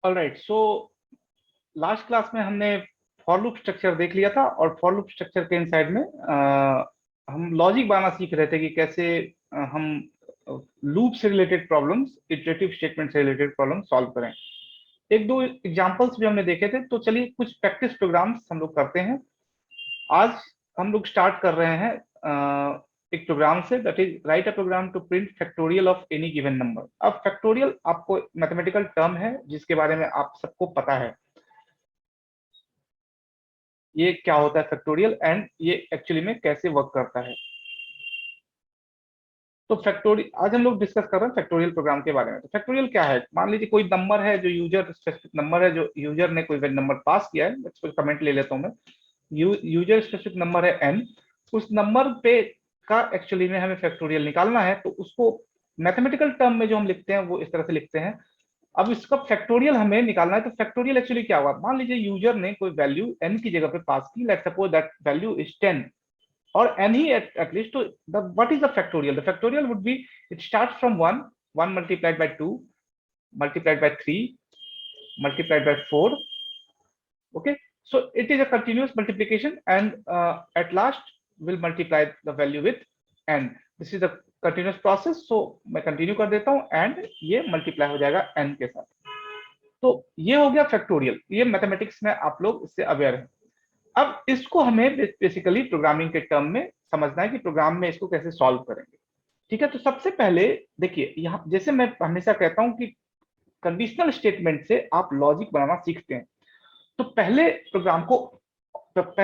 Alright, so last class में हमने for loop structure देख लिया था, और फॉर लूप स्ट्रक्चर के इनसाइड में हम लॉजिक बनाना सीख रहे थे कि कैसे हम लूप से रिलेटेड प्रॉब्लम्स, इटरेटिव स्टेटमेंट से रिलेटेड प्रॉब्लम सॉल्व करें। एक दो एग्जांपल्स भी हमने देखे थे, तो चलिए कुछ प्रैक्टिस प्रोग्राम्स हम लोग करते हैं। आज हम लोग स्टार्ट कर रहे हैं एक प्रोग्राम से, that is write a program to print factorial of any given number. अब फैक्टोरियल आपको मैथमेटिकल टर्म है जिसके बारे में आप सबको पता है, ये क्या होता है फैक्टोरियल, एंड ये एक्चुअली में कैसे वर्क करता है। तो फैक्टोरियल आज हम लोग डिस्कस कर रहे हैं फैक्टोरियल प्रोग्राम के बारे में। तो फैक्टोरियल क्या है? मान लीजिए कोई नंबर है जो यूजर स्पेसिफिक नंबर है, जो यूजर ने कोई नंबर पास किया है, कमेंट ले लेता हूं मैं। यूजर स्पेसिफिक नंबर है n, उस नंबर पे का एक्चुअली में हमें फैक्टोरियल निकालना है। तो उसको मैथमेटिकल टर्म में जो हम लिखते हैं वो इस तरह से लिखते हैं। अब इसका फैक्टोरियल हमें निकालना है। तो फैक्टोरियल एक्चुअली क्या हुआ? मान लीजिए यूजर ने कोई वैल्यू n की जगह पे पास की, let's suppose that value is 10 or n he at least. So the what is the factorial? The factorial would be, it starts from 1 multiplied by 2 multiplied by 3 multiplied by 4. Okay, so it is a continuous multiplication, and at last will multiply the value with n. This is a continuous process. So मैं continue कर देता हूँ, and ये multiply हो जाएगा n के साथ। तो ये हो गया फैक्टोरियल। ये मैथमेटिक्स में आप लोग इससे अवेयर हैं। अब इसको हमें बेसिकली प्रोग्रामिंग के टर्म में समझना है कि प्रोग्राम में इसको कैसे सॉल्व करेंगे। ठीक है, तो सबसे पहले देखिए, यहाँ जैसे मैं हमेशा कहता हूं कि कंडीशनल स्टेटमेंट से आप लॉजिक बनाना सीखते हैं। तो पहले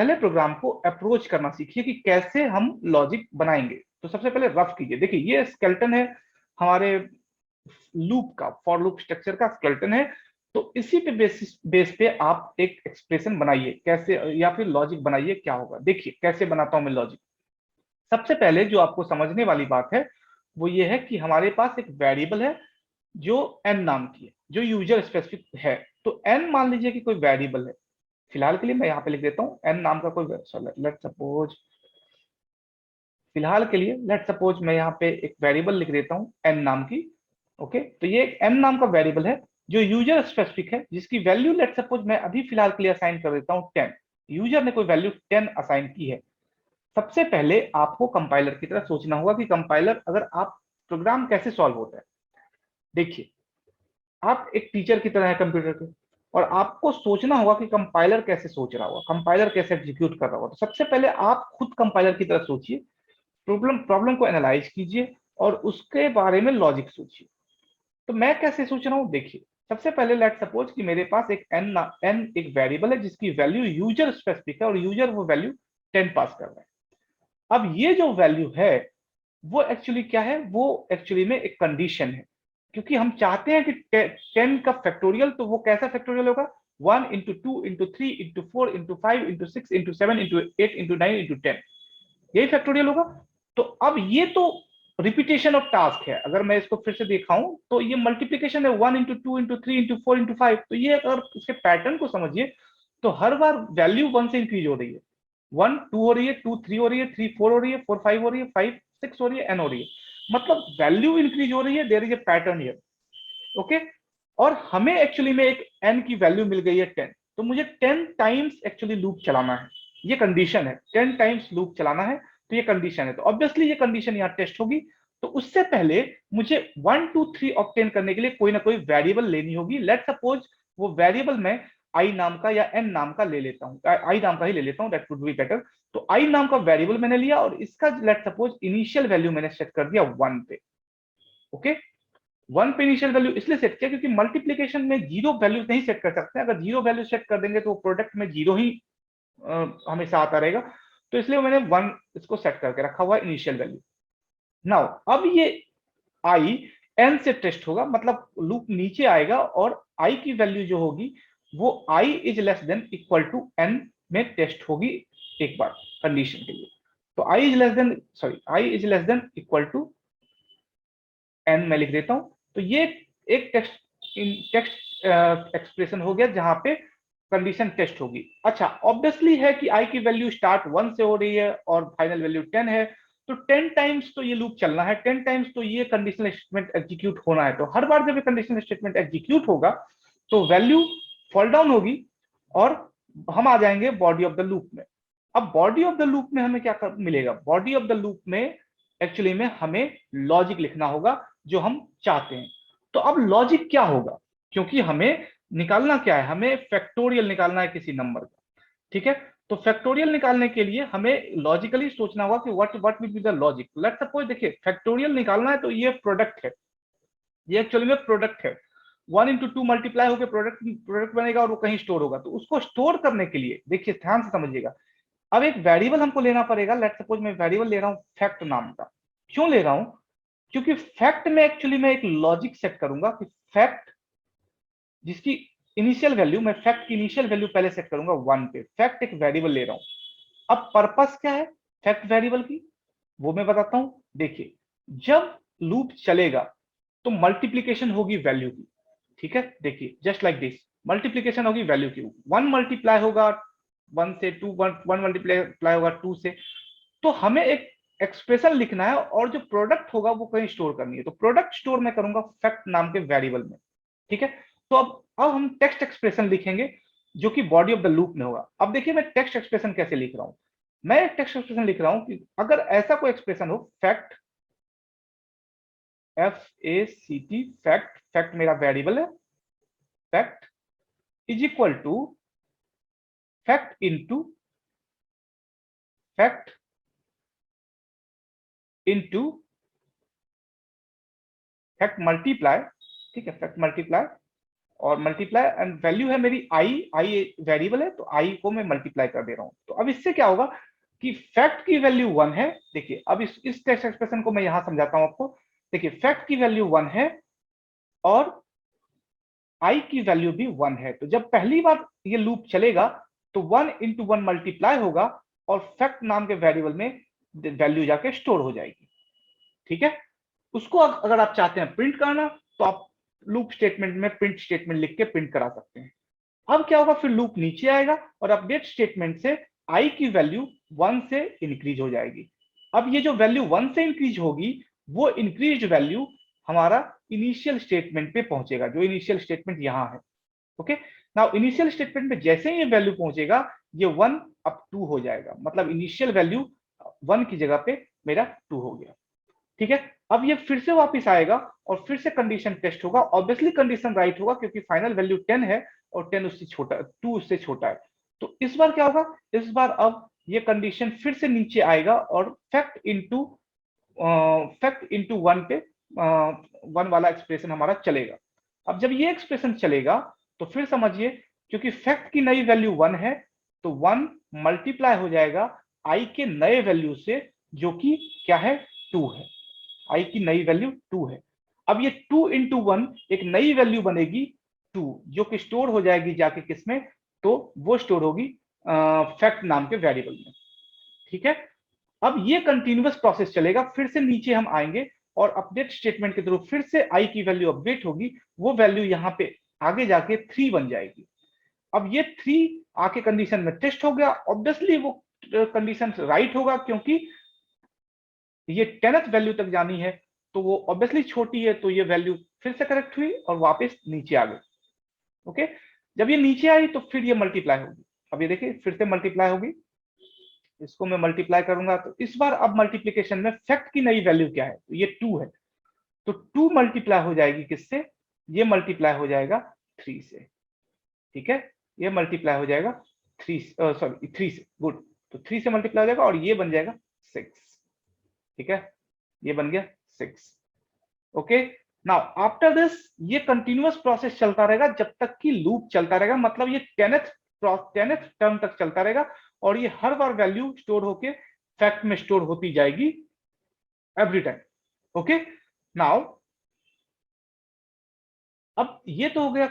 प्रोग्राम को अप्रोच करना सीखिए कि कैसे हम लॉजिक बनाएंगे। तो सबसे पहले रफ कीजिए। देखिए, ये स्केलेटन है हमारे लूप का, फॉर लूप स्ट्रक्चर का स्केलेटन है। तो इसी पे बेस पे आप एक एक्सप्रेशन बनाइए कैसे, या फिर लॉजिक बनाइए। क्या होगा देखिए कैसे बनाता हूं मैं लॉजिक। सबसे पहले जो आपको समझने वाली बात है वो ये है कि हमारे पास एक वेरिएबल है जो n नाम की है, जो यूजर स्पेसिफिक है। तो n मान लीजिए कि कोई वेरिएबल है। फिलहाल के लिए मैं यहाँ पे लिख देता हूँ n नाम का कोई, लेट सपोज, फिलहाल के लिए लेट सपोज मैं यहाँ पे एक वेरिएबल लिख देता हूँ n नाम की। ओके, तो ये एक n नाम का वेरिएबल है जो यूजर स्पेसिफिक है, जिसकी वैल्यू लेट सपोज मैं अभी फिलहाल के लिए असाइन कर देता हूँ 10। यूजर ने कोई वैल्यू 10 असाइन की है। सबसे पहले आपको कंपाइलर की तरह सोचना होगा कि कंपाइलर, अगर आप प्रोग्राम कैसे सॉल्व होता है। देखिए, आप एक टीचर की तरह है कंप्यूटर के, और आपको सोचना होगा कि कंपाइलर कैसे सोच रहा होगा, कंपाइलर कैसे एग्जीक्यूट कर रहा होगा। तो सबसे पहले आप खुद कंपाइलर की तरह सोचिए, प्रॉब्लम प्रॉब्लम को एनालाइज कीजिए, और उसके बारे में लॉजिक सोचिए। तो मैं कैसे सोच रहा हूं, देखिए। सबसे पहले लेट सपोज कि मेरे पास एक n एक वेरिएबल है जिसकी वैल्यू यूजर स्पेसिफिक है, और यूजर वो वैल्यू 10 पास कर रहा है। अब ये जो वैल्यू है वो एक्चुअली क्या है? वो एक्चुअली में एक कंडीशन है, क्योंकि हम चाहते हैं कि 10 का फैक्टोरियल, तो वो कैसा फैक्टोरियल होगा? 1 into 2 into 3 into 4 into 5 into 6 into 7 into 8 into 9 into 10, यही फैक्टोरियल होगा। तो अब ये तो रिपीटेशन ऑफ टास्क है। अगर मैं इसको फिर से दिखाऊं तो ये मल्टीप्लीकेशन है, 1 इंटू 2 इंटू 3 इंटू 4 इंटू 5। तो ये अगर इसके पैटर्न को समझिए तो हर बार वैल्यू 1 से इंक्रीज हो रही है। 1 2 हो रही है, 2 3 हो रही है, 3 4 हो रही है, 4 5 हो रही है, 5 6 हो रही है, n हो रही है। मतलब वैल्यू इंक्रीज हो रही है, there is a pattern here. Okay, और हमें एक्चुअली में एक n की वैल्यू मिल गई है 10। तो मुझे 10 टाइम्स एक्चुअली लूप चलाना है, ये कंडीशन है। 10 टाइम्स लूप चलाना है, तो ये कंडीशन है। तो ऑब्वियसली ये कंडीशन यहाँ टेस्ट होगी। तो उससे पहले मुझे 1 2 3 ऑब्टेन करने के लिए कोई ना कोई वेरिएबल लेनी होगी। लेट सपोज वो वेरिएबल मैं आई नाम का या n नाम का ले लेता हूँ, आई नाम का ही ले लेता हूँ, दैट वुड बी बेटर। तो आई नाम का वेरिएबल मैंने लिया, और इसका लेट सपोज इनिशियल वैल्यू मैंने सेट कर दिया 1 पे। ओके, 1 पे इनिशियल वैल्यू इसलिए सेट किया क्योंकि मल्टीप्लीकेशन में जीरो वैल्यू नहीं सेट कर सकते। अगर जीरो वैल्यू सेट कर देंगे तो प्रोडक्ट में जीरो ही हमेशा आता रहेगा। तो इसलिए मैंने 1 इसको सेट करके रखा हुआ इनिशियल वैल्यू। नाउ अब ये आई n से टेस्ट होगा, मतलब लूप नीचे आएगा, और i की वैल्यू जो होगी वो i is less than equal to n में टेस्ट होगी एक बार कंडीशन के लिए। तो i is less than, sorry, i is less than equal to n मैं लिख देता हूं। तो ये एक टेक्स्ट एक्सप्रेशन हो गया जहां पे कंडीशन टेस्ट होगी। अच्छा, ऑब्वियसली है कि i की वैल्यू स्टार्ट 1 से हो रही है और फाइनल वैल्यू 10 है। तो 10 टाइम्स तो ये लूप चलना है, 10 टाइम्स तो ये कंडीशनल स्टेटमेंट एग्जीक्यूट होना है। तो हर बार जब ये कंडीशनल स्टेटमेंट एग्जीक्यूट होगा तो वैल्यू फॉल डाउन होगी और हम आ जाएंगे बॉडी ऑफ द लूप में। अब बॉडी ऑफ द लूप में हमें क्या मिलेगा? बॉडी ऑफ द लूप में एक्चुअली में हमें लॉजिक लिखना होगा जो हम चाहते हैं। तो अब लॉजिक क्या होगा? क्योंकि हमें निकालना क्या है? हमें फैक्टोरियल निकालना है किसी नंबर का, ठीक है? तो फैक्टोरियल निकालने के लिए हमें लॉजिकली सोचना होगा कि what will be the logic. Let's suppose, देखिए फैक्टोरियल निकालना है तो ये प्रोडक्ट है, ये एक्चुअली में प्रोडक्ट है। 1 into 2 मल्टीप्लाई होकर प्रोडक्ट प्रोडक्ट बनेगा और वो कहीं स्टोर होगा। तो उसको स्टोर करने के लिए देखिए ध्यान से समझिएगा, अब एक वेरिएबल हमको लेना पड़ेगा। लेट्स सपोज मैं वेरिएबल ले रहा हूं फैक्ट नाम का। क्यों ले रहा हूं? क्योंकि फैक्ट में एक्चुअली मैं एक लॉजिक सेट करूंगा कि फैक्ट जिसकी इनिशियल वैल्यू, मैं फैक्ट की इनिशियल वैल्यू पहले सेट करूंगा 1 पे। फैक्ट एक वेरिएबल ले रहा हूं। अब पर्पस क्या है फैक्ट वेरिएबल की, वो मैं बताता हूं। देखिए जब लूप चलेगा तो मल्टीप्लीकेशन होगी वैल्यू की, ठीक है? देखिए जस्ट लाइक दिस, मल्टीप्लीकेशन होगी वैल्यू की। 1 मल्टीप्लाई होगा 1 से, 2 1 मल्टीप्लाई होगा 2 से। तो हमें एक एक्सप्रेशन लिखना है और जो प्रोडक्ट होगा वो कहीं स्टोर करनी है। तो प्रोडक्ट स्टोर मैं करूंगा फैक्ट नाम के वेरिएबल में, ठीक है? तो अब हम टेक्स्ट एक्सप्रेशन लिखेंगे जो कि बॉडी ऑफ द लूप में होगा। अब देखिए मैं टेक्स्ट एक्सप्रेशन कैसे लिख रहा हूं। मैं एक टेक्स्ट एक्सप्रेशन लिख रहा हूं कि अगर ऐसा कोई एक्सप्रेशन हो, फैक्ट FACT, फैक्ट, फैक्ट मेरा वेरिएबल है, fact is equal to fact into fact into fact multiply, ठीक है? फैक्ट मल्टीप्लाई और मल्टीप्लाई एंड वैल्यू है मेरी आई वेरिएबल है तो आई को मैं मल्टीप्लाई कर दे रहा हूं। तो अब इससे क्या होगा कि फैक्ट की वैल्यू 1 है। देखिए अब इस टेक्स्ट एक्सप्रेशन को मैं यहां समझाता हूं आपको। देखिए फैक्ट की वैल्यू 1 है और आई की वैल्यू भी 1 है। तो जब पहली बार ये लूप चलेगा तो 1 into 1 मल्टीप्लाई होगा और फैक्ट नाम के वेरिएबल में वैल्यू जाके स्टोर हो जाएगी, ठीक है? उसको अगर आप चाहते हैं प्रिंट करना तो आप लूप स्टेटमेंट में प्रिंट स्टेटमेंट लिख के प्रिंट करा सकते हैं। अब क्या होगा, फिर लूप नीचे आएगा और अपडेट स्टेटमेंट से आई की वैल्यू 1 से इंक्रीज हो जाएगी। अब ये जो वैल्यू 1 से इंक्रीज होगी वो इंक्रीज वैल्यू हमारा इनिशियल स्टेटमेंट पे पहुंचेगा, जो इनिशियल स्टेटमेंट यहां है। ओके, नाउ इनिशियल स्टेटमेंट में जैसे ही ये वैल्यू पहुंचेगा ये 1 अब 2 हो जाएगा, मतलब इनिशियल वैल्यू 1 की जगह पे मेरा 2 हो गया, ठीक है? अब ये फिर से वापस आएगा और फिर से कंडीशन टेस्ट होगा। ऑब्वियसली कंडीशन राइट होगा क्योंकि फाइनल वैल्यू 10 है और 10 उससे छोटा, 2 उससे छोटा है। तो इस बार क्या होगा, इस बार अब ये कंडीशन फिर से नीचे आएगा और फैक्ट इंटू 1 पे 1 वाला एक्सप्रेशन हमारा चलेगा। अब जब ये एक्सप्रेशन चलेगा तो फिर समझिए क्योंकि फैक्ट की नई वैल्यू 1 है तो 1 मल्टीप्लाई हो जाएगा आई के नए वैल्यू से जो कि क्या है, 2 है। आई की नई वैल्यू 2 है। अब ये 2 into 1 एक नई वैल्यू बनेगी 2 जो कि स्टोर हो जाएगी जाके किसमें, तो वो स्टोर होगी फैक्ट नाम के वेरिएबल में, ठीक है? अब ये कंटिन्यूअस प्रोसेस चलेगा। फिर से नीचे हम आएंगे और अपडेट स्टेटमेंट के थ्रू फिर से आई की वैल्यू अपडेट होगी, वो वैल्यू यहाँ पे आगे जाके 3 बन जाएगी। अब ये 3 आके कंडीशन में टेस्ट हो गया, ऑब्वियसली वो कंडीशन राइट होगा क्योंकि ये 10th वैल्यू तक जानी है तो वो ऑब्वियसली छोटी है, तो ये वैल्यू फिर से करेक्ट हुई और वापस नीचे आ गई। ओके, जब ये नीचे आई तो फिर ये मल्टीप्लाई होगी। अब ये देखिए फिर से मल्टीप्लाई होगी, इसको मैं मल्टीप्लाई करूंगा तो इस बार अब मल्टीप्लीकेशन में फैक्ट की नई वैल्यू क्या है, तो ये 2 है। तो 2 मल्टीप्लाई हो जाएगी किससे, ये मल्टीप्लाई हो जाएगा 3 से, ठीक है? ये मल्टीप्लाई हो जाएगा 3 से, गुड। तो 3 से मल्टीप्लाई हो जाएगा और ये बन जाएगा 6, ठीक है? ये बन गया 6। ओके, नाउ आफ्टर दिस ये कंटिन्यूअस प्रोसेस चलता रहेगा जब तक कि लूप चलता रहेगा, मतलब ये 10th टर्म तक चलता रहेगा और ये हर बार वैल्यू स्टोर होके फैक्ट में स्टोर होती जाएगी एवरी टाइम। ओके, नाउ अब ये तो हो गया।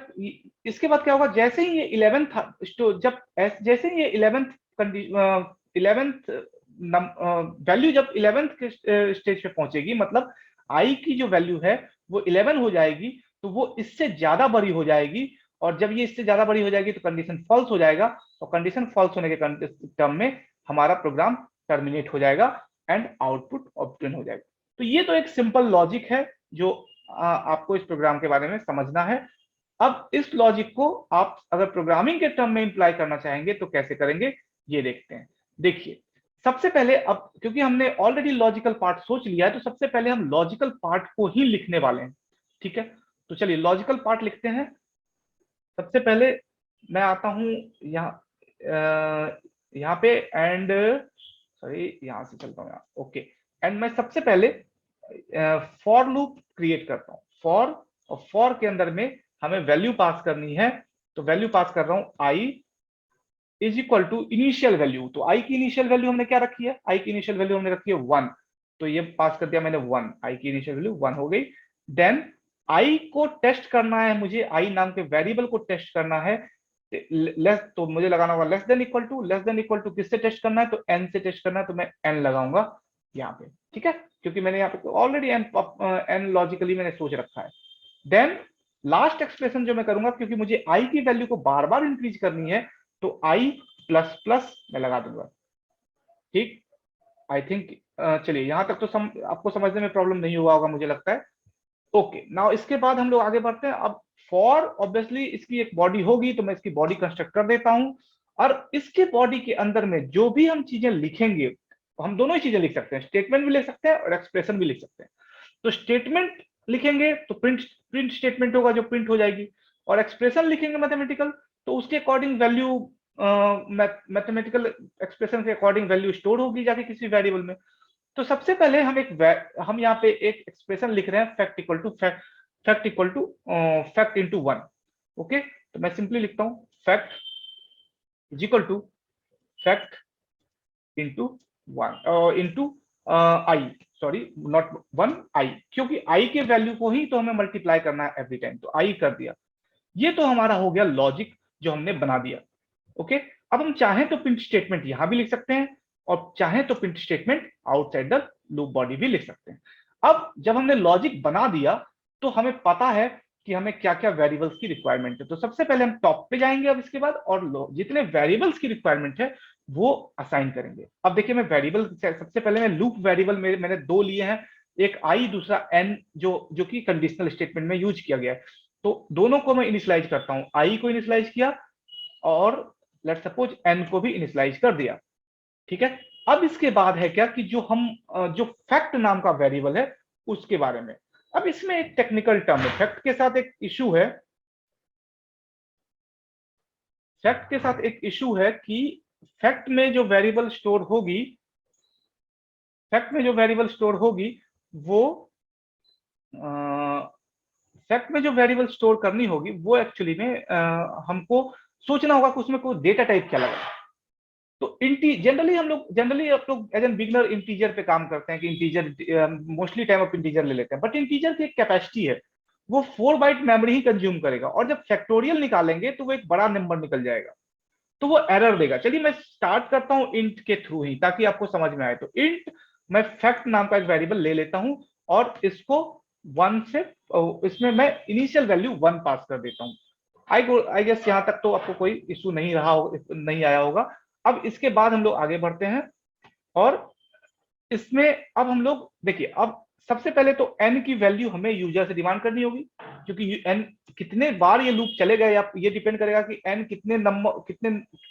इसके बाद क्या होगा, जैसे ही ये 11th जैसे ही ये 11th वैल्यू जब 11th के स्टेज पे पहुंचेगी, मतलब आई की जो वैल्यू है वो 11 हो जाएगी, तो वो इससे ज्यादा बड़ी हो जाएगी और जब ये इससे ज्यादा बड़ी हो जाएगी तो कंडीशन फॉल्स हो जाएगा और कंडीशन फॉल्स होने के टर्म में हमारा प्रोग्राम टर्मिनेट हो जाएगा एंड आउटपुट ऑब्टेन हो जाएगा। तो ये तो एक सिंपल लॉजिक है जो आपको इस प्रोग्राम के बारे में समझना है। अब इस लॉजिक को आप अगर प्रोग्रामिंग के टर्म में इंप्लाई करना चाहेंगे तो कैसे करेंगे, ये देखते हैं। देखिए सबसे पहले, अब क्योंकि हमने ऑलरेडी लॉजिकल पार्ट सोच लिया है, तो सबसे पहले हम लॉजिकल पार्ट को ही लिखने वाले हैं, ठीक है। तो चलिए लॉजिकल पार्ट लिखते हैं। सबसे पहले मैं आता हूं यहाँ पे एंड, सॉरी यहां से चलता हूँ यहाँ, ओके। एंड मैं सबसे पहले फॉर लूप क्रिएट करता हूँ, फॉर, और फॉर के अंदर में हमें वैल्यू पास करनी है। तो वैल्यू पास कर रहा हूं I is equal to initial value. तो आई की इनिशियल वैल्यू हमने क्या रखी है, आई की इनिशियल वैल्यू हमने रखी है 1। तो ये पास कर दिया मैंने 1, आई की इनिशियल वैल्यू 1 हो गई। देन आई को टेस्ट करना है मुझे, आई नाम के वेरिएबल को टेस्ट करना है। लेस, तो मुझे लगाना होगा less than equal to. Less than equal to किससे टेस्ट करना है, तो एन से टेस्ट करना है, तो मैं एन लगाऊंगा यहाँ पे, ठीक है, क्योंकि मैंने यहाँ पे ऑलरेडी एन लॉजिकली मैंने सोच रखा है। देन लास्ट एक्सप्रेशन जो मैं करूंगा, क्योंकि मुझे आई की वैल्यू को बार बार इंक्रीज करनी है, तो आई प्लस प्लस मैं लगा दूंगा, ठीक। आई थिंक चलिए यहां तक तो आपको समझने में प्रॉब्लम नहीं हुआ होगा मुझे लगता है। ओके, नाउ इसके बाद हम लोग आगे बढ़ते हैं। अब फॉर ऑब्वियसली इसकी एक बॉडी होगी, तो मैं इसकी बॉडी कंस्ट्रक्ट कर देता हूं। और इसके बॉडी के अंदर में जो भी हम चीजें लिखेंगे, तो हम दोनों ही चीजें लिख सकते हैं, स्टेटमेंट भी लिख सकते हैं और एक्सप्रेशन भी लिख सकते हैं। तो स्टेटमेंट लिखेंगे तो प्रिंट प्रिंट स्टेटमेंट होगा जो प्रिंट हो जाएगी, और एक्सप्रेशन लिखेंगे मैथमेटिकल, तो उसके अकॉर्डिंग वैल्यू, मैथमेटिकल एक्सप्रेशन के अकॉर्डिंग वैल्यू स्टोर होगी जाके किसी वेरिएबल में। तो सबसे पहले हम यहाँ पे एक एक्सप्रेशन लिख रहे हैं, fact equal to fact into 1। Okay, तो मैं सिंपली लिखता हूं fact is equal to fact into 1 into i, sorry not 1, i, क्योंकि आई के वैल्यू को ही तो हमें मल्टीप्लाई करना है एवरी टाइम, तो आई कर दिया। ये तो हमारा हो गया लॉजिक जो हमने बना दिया। ओके, अब हम चाहें तो प्रिंट स्टेटमेंट यहां भी लिख सकते हैं, और चाहें तो print statement outside the loop body भी लिख सकते हैं। अब जब हमने लॉजिक बना दिया, तो हमें पता है कि हमें क्या क्या वेरिएबल्स की रिक्वायरमेंट है। तो सबसे पहले हम टॉप पे जाएंगे अब इसके बाद, और जितने वेरिएबल्स की रिक्वायरमेंट है वो असाइन करेंगे। अब देखिए मैं वेरिएबल, सबसे पहले मैं लूप वेरिएबल मैंने दो लिए हैं, एक आई दूसरा एन, जो कि कंडीशनल स्टेटमेंट में यूज किया गया है। तो दोनों को मैं इनिशियलाइज करता हूं, आई को इनिशियलाइज किया और लेट्स सपोज एन को भी इनिशियलाइज कर दिया, ठीक है। अब इसके बाद है क्या कि जो फैक्ट नाम का वेरिएबल है उसके बारे में। अब इसमें एक टेक्निकल टर्म है, फैक्ट के साथ एक इशू है, फैक्ट के साथ एक इशू है कि फैक्ट में जो वेरिएबल स्टोर होगी, फैक्ट में जो वेरिएबल स्टोर होगी वो फैक्ट में जो वेरिएबल स्टोर करनी होगी वो एक्चुअली में हमको सोचना होगा कि उसमें कोई डेटा टाइप क्या लगा। तो जनरली आप लोग एज एन बिगनर इंटीजर पे काम करते हैं कि integer mostly time of integer ले लेते हैं, बट इंटीजर की एक कैपेसिटी है, वो 4 बाइट मेमोरी ही कंज्यूम करेगा, और जब फैक्टोरियल निकालेंगे तो वो एक बड़ा नंबर निकल जाएगा, तो वो एरर देगा। चलिए मैं स्टार्ट करता हूं इंट के थ्रू ही, ताकि आपको समझ में आए। तो इंट, मैं फैक्ट नाम का एक वेरिएबल ले लेता हूं, और इसको 1 से, इसमें मैं इनिशियल वैल्यू 1 पास कर देता हूं। आई गेस यहां तक तो आपको कोई इशू नहीं आया होगा। अब इसके बाद हम लोग आगे बढ़ते हैं, और इसमें अब हम लोग देखिए, अब सबसे पहले तो n की वैल्यू हमें यूजर से डिमांड करनी होगी, क्योंकि n कितने बार ये लूप चलेगा या ये डिपेंड करेगा कि n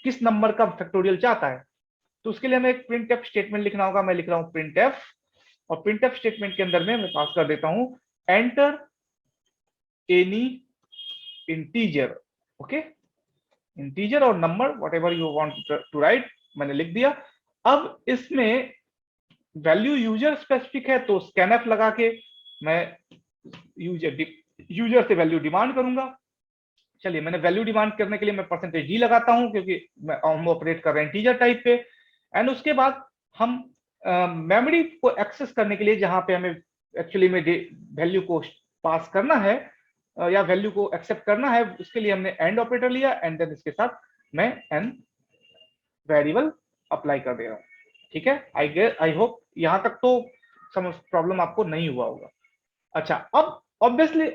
किस नंबर का फैक्टोरियल चाहता है। तो उसके लिए हमें एक प्रिंट एफ स्टेटमेंट लिखना होगा। मैं लिख रहा हूं प्रिंट एफ, और प्रिंट एफ स्टेटमेंट के अंदर में मैं पास कर देता हूं enter any integer, okay, integer और number whatever you want to write, मैंने लिख दिया। अब इसमें वैल्यू यूजर स्पेसिफिक है, तो स्कैनएफ लगा के मैं यूजर से वैल्यू डिमांड करूंगा। चलिए मैंने वैल्यू डिमांड करने के लिए मैं परसेंटेज डी लगाता हूं, क्योंकि हम ऑपरेट कर रहे हैं इंटीजर टाइप पे। एंड उसके बाद हम मेमोरी को एक्सेस करने के लिए, जहां पे हमें एक्चुअली में वैल्यू को पास करना है या वैल्यू को एक्सेप्ट करना है, उसके लिए हमने एंड ऑपरेटर लिया, एंड देन इसके साथ मैं एन वेरिएबल अप्लाई कर दे रहा हूं, ठीक है। आई होप यहां तक तो प्रॉब्लम आपको नहीं हुआ होगा। अच्छा, अब ऑब्वियसली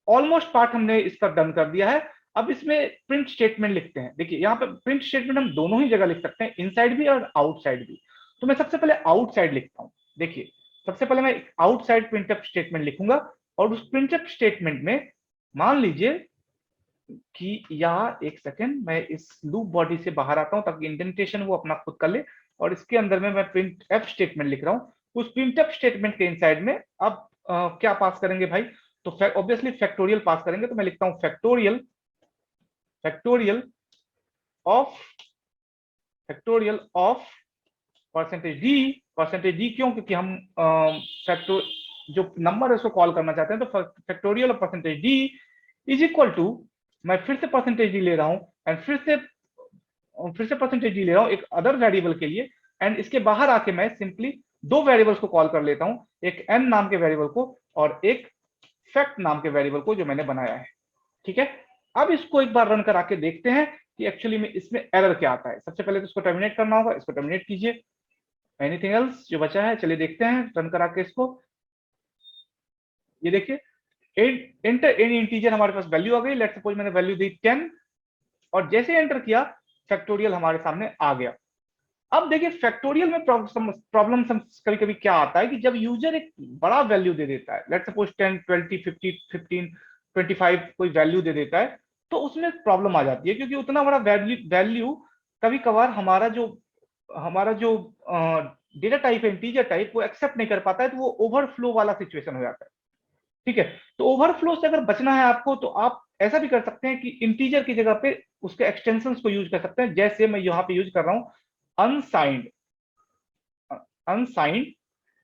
ऑलमोस्ट पार्ट हमने इसका डन कर दिया है। अब इसमें प्रिंट स्टेटमेंट लिखते हैं। देखिए यहाँ पे प्रिंट स्टेटमेंट हम दोनों ही जगह लिख सकते हैं, इनसाइड भी और आउटसाइड भी। तो मैं सबसे पहले आउटसाइड लिखता हूं। देखिए सबसे पहले मैं आउटसाइड प्रिंटफ स्टेटमेंट लिखूंगा, और उस प्रिंटफ स्टेटमेंट में मान लीजिए कि यहाँ एक सेकेंड, मैं इस लूप बॉडी से बाहर आता हूं ताकि इंडेंटेशन वो अपना खुद कर ले, और इसके अंदर में मैं प्रिंट एफ स्टेटमेंट लिख रहा हूँ। उस प्रिंट एफ स्टेटमेंट के इनसाइड में अब क्या पास करेंगे भाई, तो ऑब्वियसली फैक्टोरियल पास करेंगे। तो मैं लिखता हूँ factorial, factorial of, factorial of percentage D क्यों, क्योंकि हम फैक्टो जो नंबर है उसको कॉल करना चाहते हैं। तो factorial of percentage d is equal to, मैं फिर से परसेंटेज डी ले रहा हूं, एंड फिर से परसेंटेज डी ले रहा हूं एक अदर वेरिएबल के लिए, एंड इसके बाहर आके मैं सिंपली दो वेरिएबल्स को कॉल कर लेता हूं, एक एन नाम के वेरिएबल को और एक फैक्ट नाम के वेरिएबल को जो मैंने बनाया है। ठीक है, अब इसको एक बार रन करा के देखते हैं कि एक्चुअली में इसमें एरर क्या आता है। सबसे पहले तो इसको टर्मिनेट करना होगा, इसको टर्मिनेट कीजिए। एनीथिंग एल्स जो बचा है, चलिए देखते हैं रन करा के इसको। ये देखिए एंटर एनी इंटीजर, हमारे पास वैल्यू आ गई। लेट्स सपोज मैंने वैल्यू दी 10, और जैसे एंटर किया फैक्टोरियल हमारे सामने आ गया। अब देखिए फैक्टोरियल में प्रॉब्लम कभी कभी क्या आता है कि जब यूजर एक बड़ा वैल्यू दे देता है, लेट्स सपोज 10, 20, 50, 15, 25 कोई वैल्यू दे देता है, तो उसमें प्रॉब्लम आ जाती है, क्योंकि उतना बड़ा वैल्यू कभी कभार हमारा जो डेटा टाइप है इंटीजर टाइप, वो एक्सेप्ट नहीं कर पाता है, तो वो ओवरफ्लो वाला सिचुएशन हो जाता है। ठीक है, तो ओवरफ्लो से अगर बचना है आपको, तो आप ऐसा भी कर सकते हैं कि इंटीजर की जगह पे उसके एक्सटेंशंस को यूज कर सकते हैं। जैसे मैं यहाँ पे यूज कर रहा हूं unsigned, unsigned,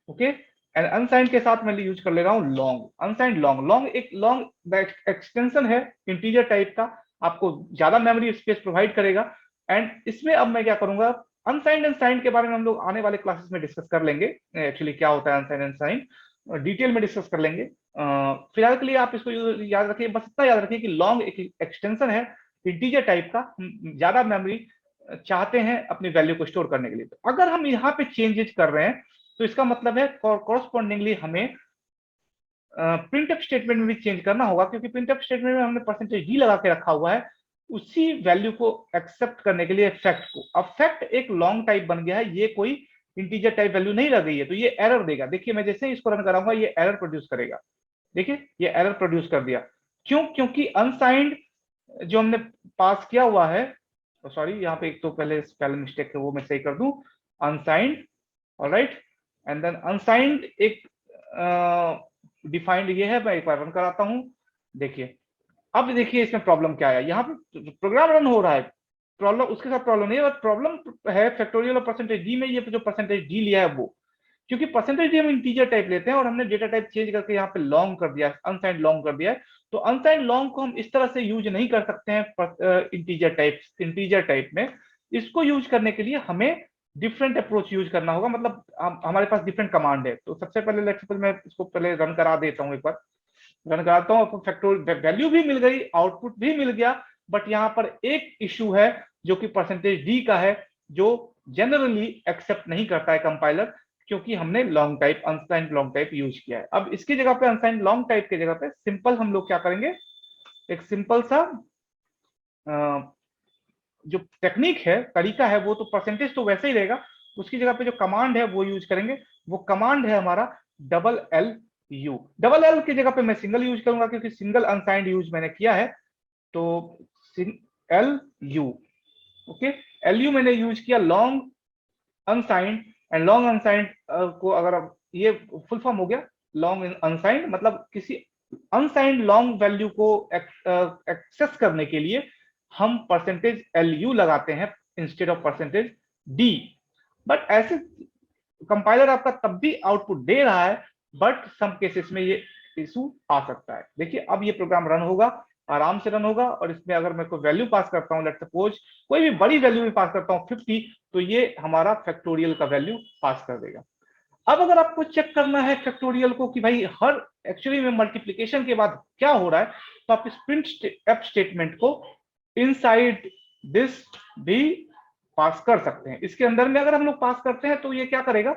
okay, and unsigned के साथ मैं यूज कर ले रहा हूं लॉन्ग, अनसाइंड लॉन्ग। लॉन्ग एक लॉन्ग एक्सटेंशन है इंटीजर टाइप का, आपको ज्यादा मेमोरी स्पेस प्रोवाइड करेगा। एंड इसमें अब मैं क्या करूंगा, अनसाइंड एंड साइंड के बारे में हम लोग आने वाले क्लासेस में डिस्कस कर लेंगे, एक्चुअली क्या होता है अनसाइंड एंड साइंड, डिटेल में डिस्कस कर लेंगे। फिलहाल के लिए आप इसको याद रखिए, बस इतना याद रखिए कि लॉन्ग एक एक्सटेंशन है इंटीजर टाइप का, ज्यादा मेमोरी चाहते हैं अपनी वैल्यू को स्टोर करने के लिए। तो अगर हम यहाँ पे चेंजेस कर रहे हैं, तो इसका मतलब है कॉरस्पॉन्डिंगली हमें प्रिंटफ स्टेटमेंट में भी चेंज करना होगा, क्योंकि प्रिंटफ स्टेटमेंट में हमने परसेंटेज डी लगा के रखा हुआ है उसी वैल्यू को एक्सेप्ट करने के लिए फैक्ट को। अब फैक्ट एक लॉन्ग टाइप बन गया है, ये कोई इंटीजर टाइप वैल्यू नहीं रह गई है, तो ये एरर देगा। देखिए मैं जैसे ही इसको रन कराऊंगा ये एरर प्रोड्यूस करेगा। देखिए ये एरर प्रोड्यूस कर दिया, क्यों, क्योंकि अनसाइंड जो हमने पास किया हुआ है, सॉरी यहाँ पे एक तो पहले स्पेलिंग मिस्टेक है वो मैं सही कर दूं, unsigned, alright, and then unsigned एक डिफाइंड ये है। मैं एक बार रन कराता हूं, देखिए अब देखिए इसमें प्रॉब्लम क्या है। यहाँ पे प्रोग्राम रन हो रहा है, प्रॉब्लम उसके साथ प्रॉब्लम नहीं है, प्रॉब्लम है फैक्टोरियल और परसेंटेज डी में। ये जो परसेंटेज डी लिया है वो, क्योंकि परसेंटेज डी हम इंटीजर टाइप लेते हैं और हमने डेटा टाइप चेंज करके यहाँ पे लॉन्ग कर दिया, अनसाइंड लॉन्ग कर दिया है। तो अनसाइंड लॉन्ग को हम इस तरह से यूज नहीं कर सकते हैं इंटीजर टाइप में। इसको यूज करने के लिए हमें डिफरेंट अप्रोच यूज करना होगा, मतलब हमारे पास डिफरेंट कमांड है। तो सबसे पहले लेट्स सपोज मैं इसको पहले रन करा देता हूँ, एक बार रन कराता हूँ, फैक्टोरियल वैल्यू भी मिल गई, आउटपुट भी मिल गया, बट यहाँ पर एक इशू है जो कि परसेंटेज डी का है, जो जनरली एक्सेप्ट नहीं करता है कंपाइलर, क्योंकि हमने long type unsigned long type use किया है। अब इसकी जगह पे अनसाइंड लॉन्ग टाइप की जगह पे सिंपल हम लोग क्या करेंगे, एक सिंपल सा जो टेक्निक है, तरीका है, वो तो परसेंटेज तो वैसे ही रहेगा, उसकी जगह पे जो कमांड है वो यूज करेंगे। वो कमांड है हमारा double L U. Double L की जगह पे मैं सिंगल यूज करूंगा, क्योंकि सिंगल अनसाइंड यूज मैंने किया है। तो L U, okay, L U मैंने यूज किया long unsigned, and long unsigned को अगर ये फुल फॉर्म हो गया लॉन्ग अनसाइंड, मतलब किसी अनसाइंड लॉन्ग वैल्यू को एक्सेस करने के लिए हम परसेंटेज एल यू लगाते हैं instead of percentage D. But ऐसे कंपाइलर आपका तब भी आउटपुट दे रहा है, बट सम केसेस में ये इशू आ सकता है। देखिए अब ये प्रोग्राम रन होगा, आराम से रन होगा, और इसमें अगर मैं कोई वैल्यू पास करता हूँ, लेट्स सपोज कोई भी बड़ी वैल्यू भी पास करता हूँ 50, तो ये हमारा फैक्टोरियल का वैल्यू पास कर देगा। अब अगर आपको चेक करना है फैक्टोरियल को कि भाई हर एक्चुअली में मल्टीप्लिकेशन के बाद क्या हो रहा है, तो आप इस प्रिंट एफ स्टेटमेंट को इनसाइड दिस भी पास कर सकते हैं। इसके अंदर में अगर हम लोग पास करते हैं तो ये क्या करेगा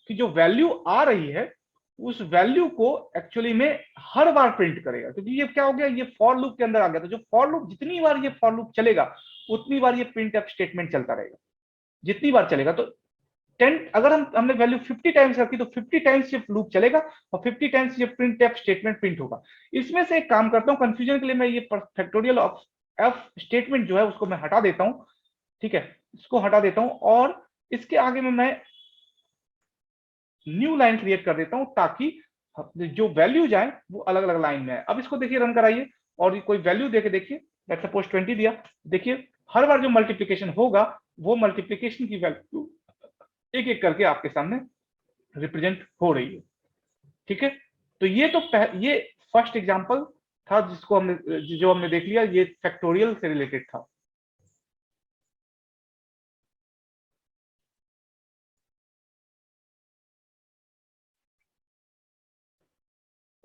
कि जो वैल्यू आ रही है उस वैल्यू को एक्चुअली में हर बार प्रिंट करेगा, क्योंकि ये क्या हो गया, ये फॉर लूप के अंदर आ गया। तो जो फॉर लूप, जितनी बार ये फॉर लूप चलेगा उतनी बार ये प्रिंट एफ स्टेटमेंट चलता रहेगा, जितनी बार चलेगा। तो 10 अगर हमने वैल्यू 50 टाइम्स रखी तो 50 टाइम्स ये लूप चलेगा और 50 टाइम्स ये प्रिंट एफ स्टेटमेंट प्रिंट होगा। इसमें से एक काम करता हूं, कंफ्यूजन के लिए मैं ये फैक्टोरियल ऑफ एफ स्टेटमेंट जो है उसको मैं हटा देता हूं, ठीक है, इसको हटा देता हूं और इसके आगे में मैं न्यू लाइन क्रिएट कर देता हूं ताकि जो वैल्यू जाए वो अलग अलग लाइन में है। अब इसको देखिए, रन कराइए और ये कोई वैल्यू देके देखिए, लेट्स सपोज 20 दिया, देखिए हर बार जो मल्टीप्लिकेशन होगा वो मल्टीप्लिकेशन की वैल्यू एक एक करके आपके सामने रिप्रेजेंट हो रही है, ठीक है। तो ये फर्स्ट एग्जांपल था जिसको हमने जो हमने देख लिया, ये फैक्टोरियल से रिलेटेड था।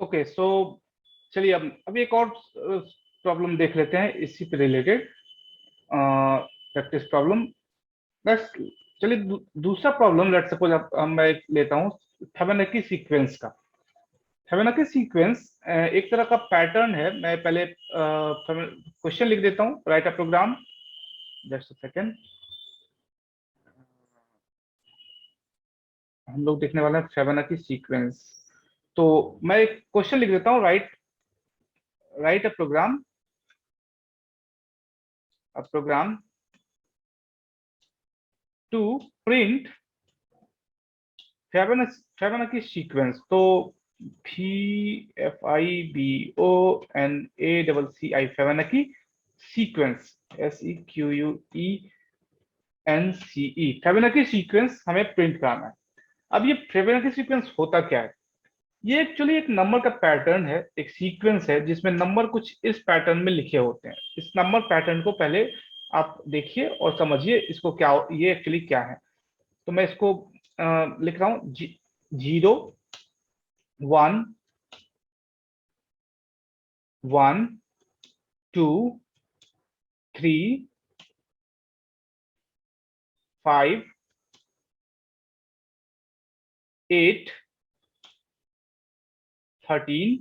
ओके सो चलिए अब एक और प्रॉब्लम देख लेते हैं इसी पे रिलेटेड, प्रैक्टिस प्रॉब्लम। नेक्स्ट चलिए दूसरा प्रॉब्लम, लेट्स सपोज मैं लेता हूँ फिबोनाची सीक्वेंस का। फिबोनाची सीक्वेंस एक तरह का पैटर्न है। मैं पहले क्वेश्चन लिख देता हूँ, write a program, just a second. हम लोग देखने वाले हैं फिबोनाची सीक्वेंस। तो मैं एक क्वेश्चन लिख देता हूँ, write a program to print Fibonacci sequence. तो FIBONACI Fibonacci sequence, SEQUENCE Fibonacci sequence हमें प्रिंट कराना है। अब ये फिबोनाची सीक्वेंस होता क्या है? ये एक्चुअली एक नंबर का पैटर्न है, एक सीक्वेंस है जिसमें नंबर कुछ इस पैटर्न में लिखे होते हैं। इस नंबर पैटर्न को पहले आप देखिए और समझिए इसको क्या, ये एक्चुअली क्या है। तो मैं इसको लिख रहा हूं 0 1 1 2 3 5 8 13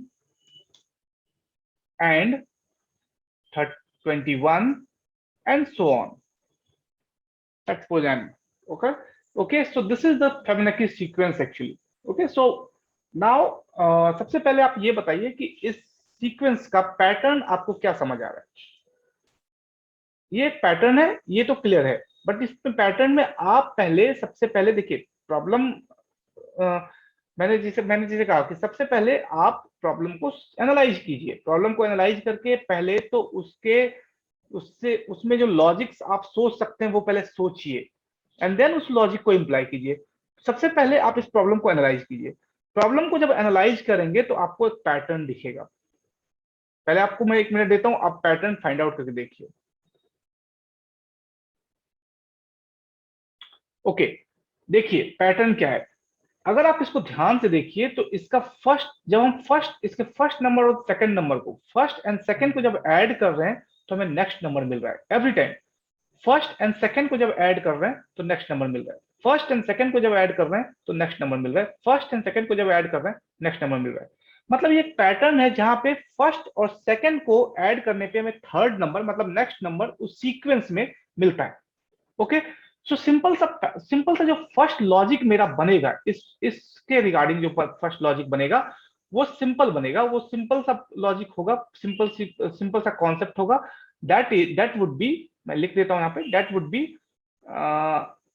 and 21 and so on. Let's suppose n. Okay, so this is the Fibonacci sequence actually. Okay, so now सबसे पहले आप ये बताइए कि इस सीक्वेंस का पैटर्न आपको क्या समझ आ रहा है? ये एक पैटर्न है, ये तो क्लियर है, बट इस पैटर्न में आप पहले सबसे पहले देखिए प्रॉब्लम, मैंने जैसे कहा कि सबसे पहले आप प्रॉब्लम को एनालाइज कीजिए। प्रॉब्लम को एनालाइज करके पहले तो उसमें जो लॉजिक्स आप सोच सकते हैं वो पहले सोचिए, एंड देन उस लॉजिक को इम्प्लाई कीजिए। सबसे पहले आप इस प्रॉब्लम को एनालाइज कीजिए। प्रॉब्लम को जब एनालाइज करेंगे तो आपको एक पैटर्न दिखेगा। पहले आपको मैं 1 मिनट देता हूं, आप पैटर्न फाइंड आउट करके देखिए। ओके, देखिए पैटर्न क्या है। अगर आप इसको ध्यान से देखिए तो इसका इसके फर्स्ट नंबर और सेकंड नंबर को, फर्स्ट एंड सेकंड को जब ऐड कर रहे हैं तो हमें नेक्स्ट नंबर मिल रहा है every time. First and second को जब ऐड कर रहे हैं तो नेक्स्ट नंबर मिल रहा है। फर्स्ट एंड सेकंड को जब ऐड कर रहे हैं तो नेक्स्ट नंबर मिल रहा है। फर्स्ट एंड सेकंड को जब ऐड कर रहे हैं नेक्स्ट नंबर मिल रहा है। मतलब ये एक पैटर्न है जहां पे फर्स्ट और सेकंड को ऐड करने पे हमें थर्ड नंबर मतलब नेक्स्ट नंबर उस सीक्वेंस में मिलता है। ओके, सो सिंपल सा जो फर्स्ट लॉजिक मेरा बनेगा इसके रिगार्डिंग, जो फर्स्ट लॉजिक बनेगा वो सिंपल बनेगा, वो सिंपल सा लॉजिक होगा, सिंपल सा कॉन्सेप्ट होगा। दैट वुड बी, मैं लिख देता हूं यहां पे, that would be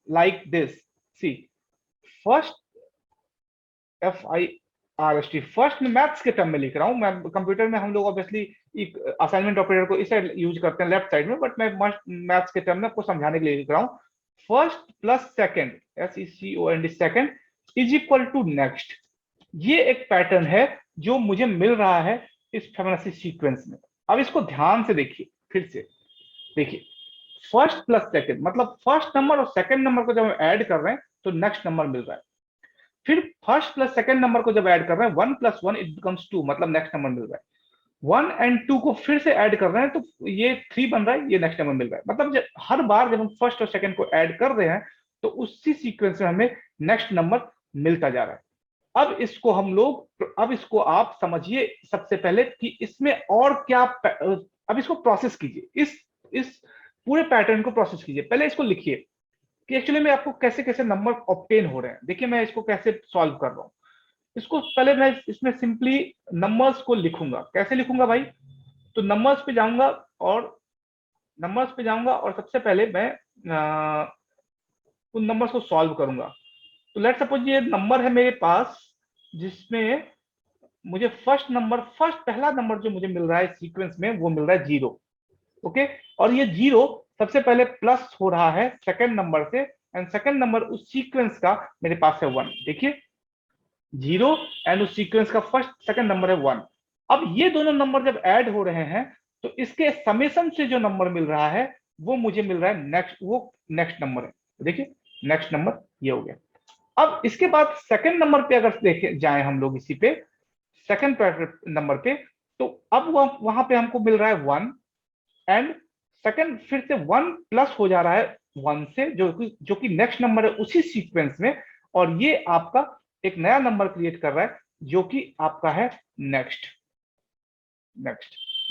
like this. See, first FIRST, first में मैथ्स के टर्म में लिख रहा हूं मैं। कंप्यूटर में हम लोग ऑब्वियसली असाइनमेंट ऑपरेटर को इस साइड यूज करते हैं, लेफ्ट साइड में, बट मैं मैथ्स के टर्म में आपको समझाने के लिए लिख रहा हूं। First plus second, SECOND, second is equal to next. ये एक पैटर्न है जो मुझे मिल रहा है इस फिबोनाची सीक्वेंस में। अब इसको ध्यान से देखिए, फिर से देखिए, फर्स्ट प्लस सेकंड मतलब फर्स्ट नंबर और सेकंड नंबर को जब हम ऐड कर रहे हैं तो नेक्स्ट नंबर मिल रहा है। फिर फर्स्ट प्लस सेकंड नंबर को जब ऐड कर रहे हैं 1 + 1 इट बिकम्स 2, मतलब नेक्स्ट नंबर मिल रहा है। 1 और 2 को फिर से ऐड कर रहे हैं तो ये 3 बन रहा है, ये नेक्स्ट नंबर मिल रहा है। मतलब हर बार जब हम फर्स्ट और सेकंड को ऐड कर रहे हैं तो उसी सीक्वेंस में हमें नेक्स्ट नंबर मिलता जा रहा है। अब इसको आप समझिए सबसे पहले कि इसमें और क्या, अब इसको प्रोसेस कीजिए, इस पूरे पैटर्न को प्रोसेस कीजिए। पहले इसको लिखिए कि एक्चुअली में आपको कैसे कैसे नंबर ऑब्टेन हो रहे हैं। देखिए मैं इसको कैसे सॉल्व कर रहा हूं। इसको पहले मैं इसमें सिंपली नंबर्स को लिखूंगा। कैसे लिखूंगा भाई? तो नंबर्स पे जाऊंगा और नंबर्स पे जाऊंगा और सबसे पहले मैं उन नंबर्स को सॉल्व करूंगा। तो लेट सपोज ये नंबर है मेरे पास जिसमें मुझे फर्स्ट पहला नंबर जो मुझे मिल रहा है सीक्वेंस में वो मिल रहा है 0। ओके, और ये 0 सबसे पहले प्लस हो रहा है सेकंड नंबर से, एंड सेकंड नंबर उस सीक्वेंस का मेरे पास है 1। देखिए 0 एंड उस सीक्वेंस का फर्स्ट सेकंड नंबर है 1। अब ये दोनों नंबर जब ऐड हो रहे हैं तो इसके समेशन से जो नंबर मिल रहा है वो मुझे मिल रहा है नेक्स्ट नंबर है। देखिए नेक्स्ट नंबर ये हो गया। अब इसके बाद सेकंड नंबर पे अगर देखे जाए हम लोग इसी पे सेकंड नंबर पे, तो अब वहां पे हमको मिल रहा है 1 एंड सेकंड फिर से 1 प्लस हो जा रहा है 1 से जो कि नेक्स्ट नंबर है उसी सीक्वेंस में, और ये आपका एक नया नंबर क्रिएट कर रहा है जो कि आपका है नेक्स्ट।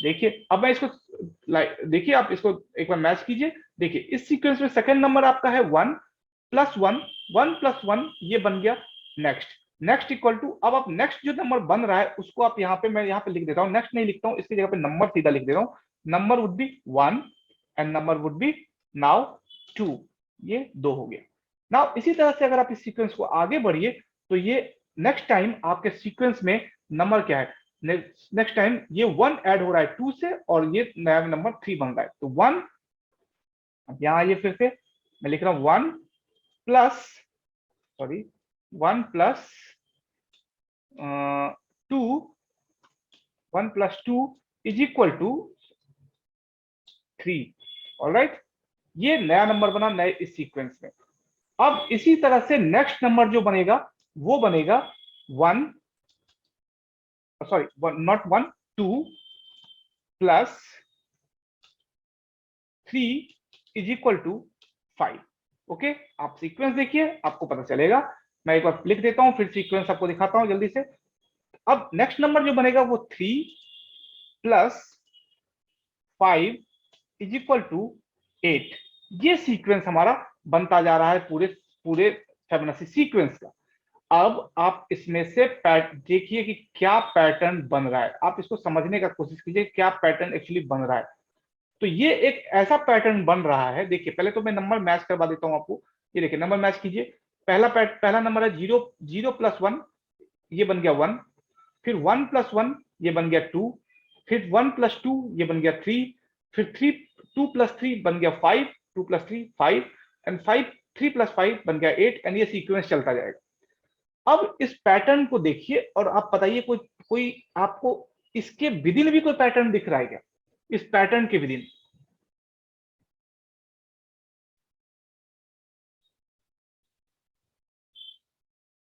देखिए अब मैं इसको देखिए आप इसको एक बार मैच कीजिए। देखिए इस सीक्वेंस में सेकंड नंबर आपका है 1 प्लस 1, 1 प्लस 1 ये बन गया नेक्स्ट इक्वल टू, अब आप नेक्स्ट जो नंबर बन रहा है उसको आप यहाँ पे, मैं यहाँ पे लिख देता हूँ, नेक्स्ट नहीं लिखता हूँ, इसकी जगह पे नंबर सीधा लिख दे रहा हूँ। Number would be 1 and number would be now 2, ये 2 हो गया। नाउ इसी तरह से अगर आप इस सीक्वेंस को आगे बढ़िए तो ये नेक्स्ट टाइम आपके सीक्वेंस में नंबर क्या है, नेक्स्ट टाइम ये 1 ऐड हो रहा है 2 से और ये नया नंबर 3 बन रहा है। तो 1, यहां आइए फिर से मैं लिख रहा हूं 1 plus 2, 1 plus 2 is equal to 3। Alright, ये नया नंबर बना नए इस सीक्वेंस में। अब इसी तरह से नेक्स्ट नंबर जो बनेगा वो बनेगा 1 not 1 2 plus 3 is equal to 5। Okay, आप सीक्वेंस देखिए आपको पता चलेगा। मैं एक बार लिख देता हूं फिर सीक्वेंस आपको दिखाता हूं जल्दी से। अब नेक्स्ट नंबर जो बनेगा वो 3 प्लस 5 इज इक्वल टू 8। ये सीक्वेंस हमारा बनता जा रहा है पूरे पूरे फिबोनाची सीक्वेंस का। अब आप इसमें से देखिए कि क्या पैटर्न बन रहा है, आप इसको समझने का कोशिश कीजिए क्या पैटर्न एक्चुअली बन रहा है। तो ये एक ऐसा पैटर्न बन रहा है, देखिए पहले तो मैं नंबर मैच करवा देता हूं आपको। ये देखिए नंबर मैच कीजिए, पहला नंबर है 0 प्लस 1, ये बन गया 1, फिर 1 प्लस 1 ये बन गया 2, फिर 1 प्लस 2 ये बन गया 3, फिर 2 प्लस 3 बन गया 5, 2 प्लस 3 5, एंड 3 प्लस 5 बन गया 8, एंड ये सीक्वेंस चलता जाएगा। अब इस पैटर्न को देखिए और आप बताइए कोई आपको इसके विदिन भी कोई पैटर्न दिख रहा है क्या? इस पैटर्न के विदिन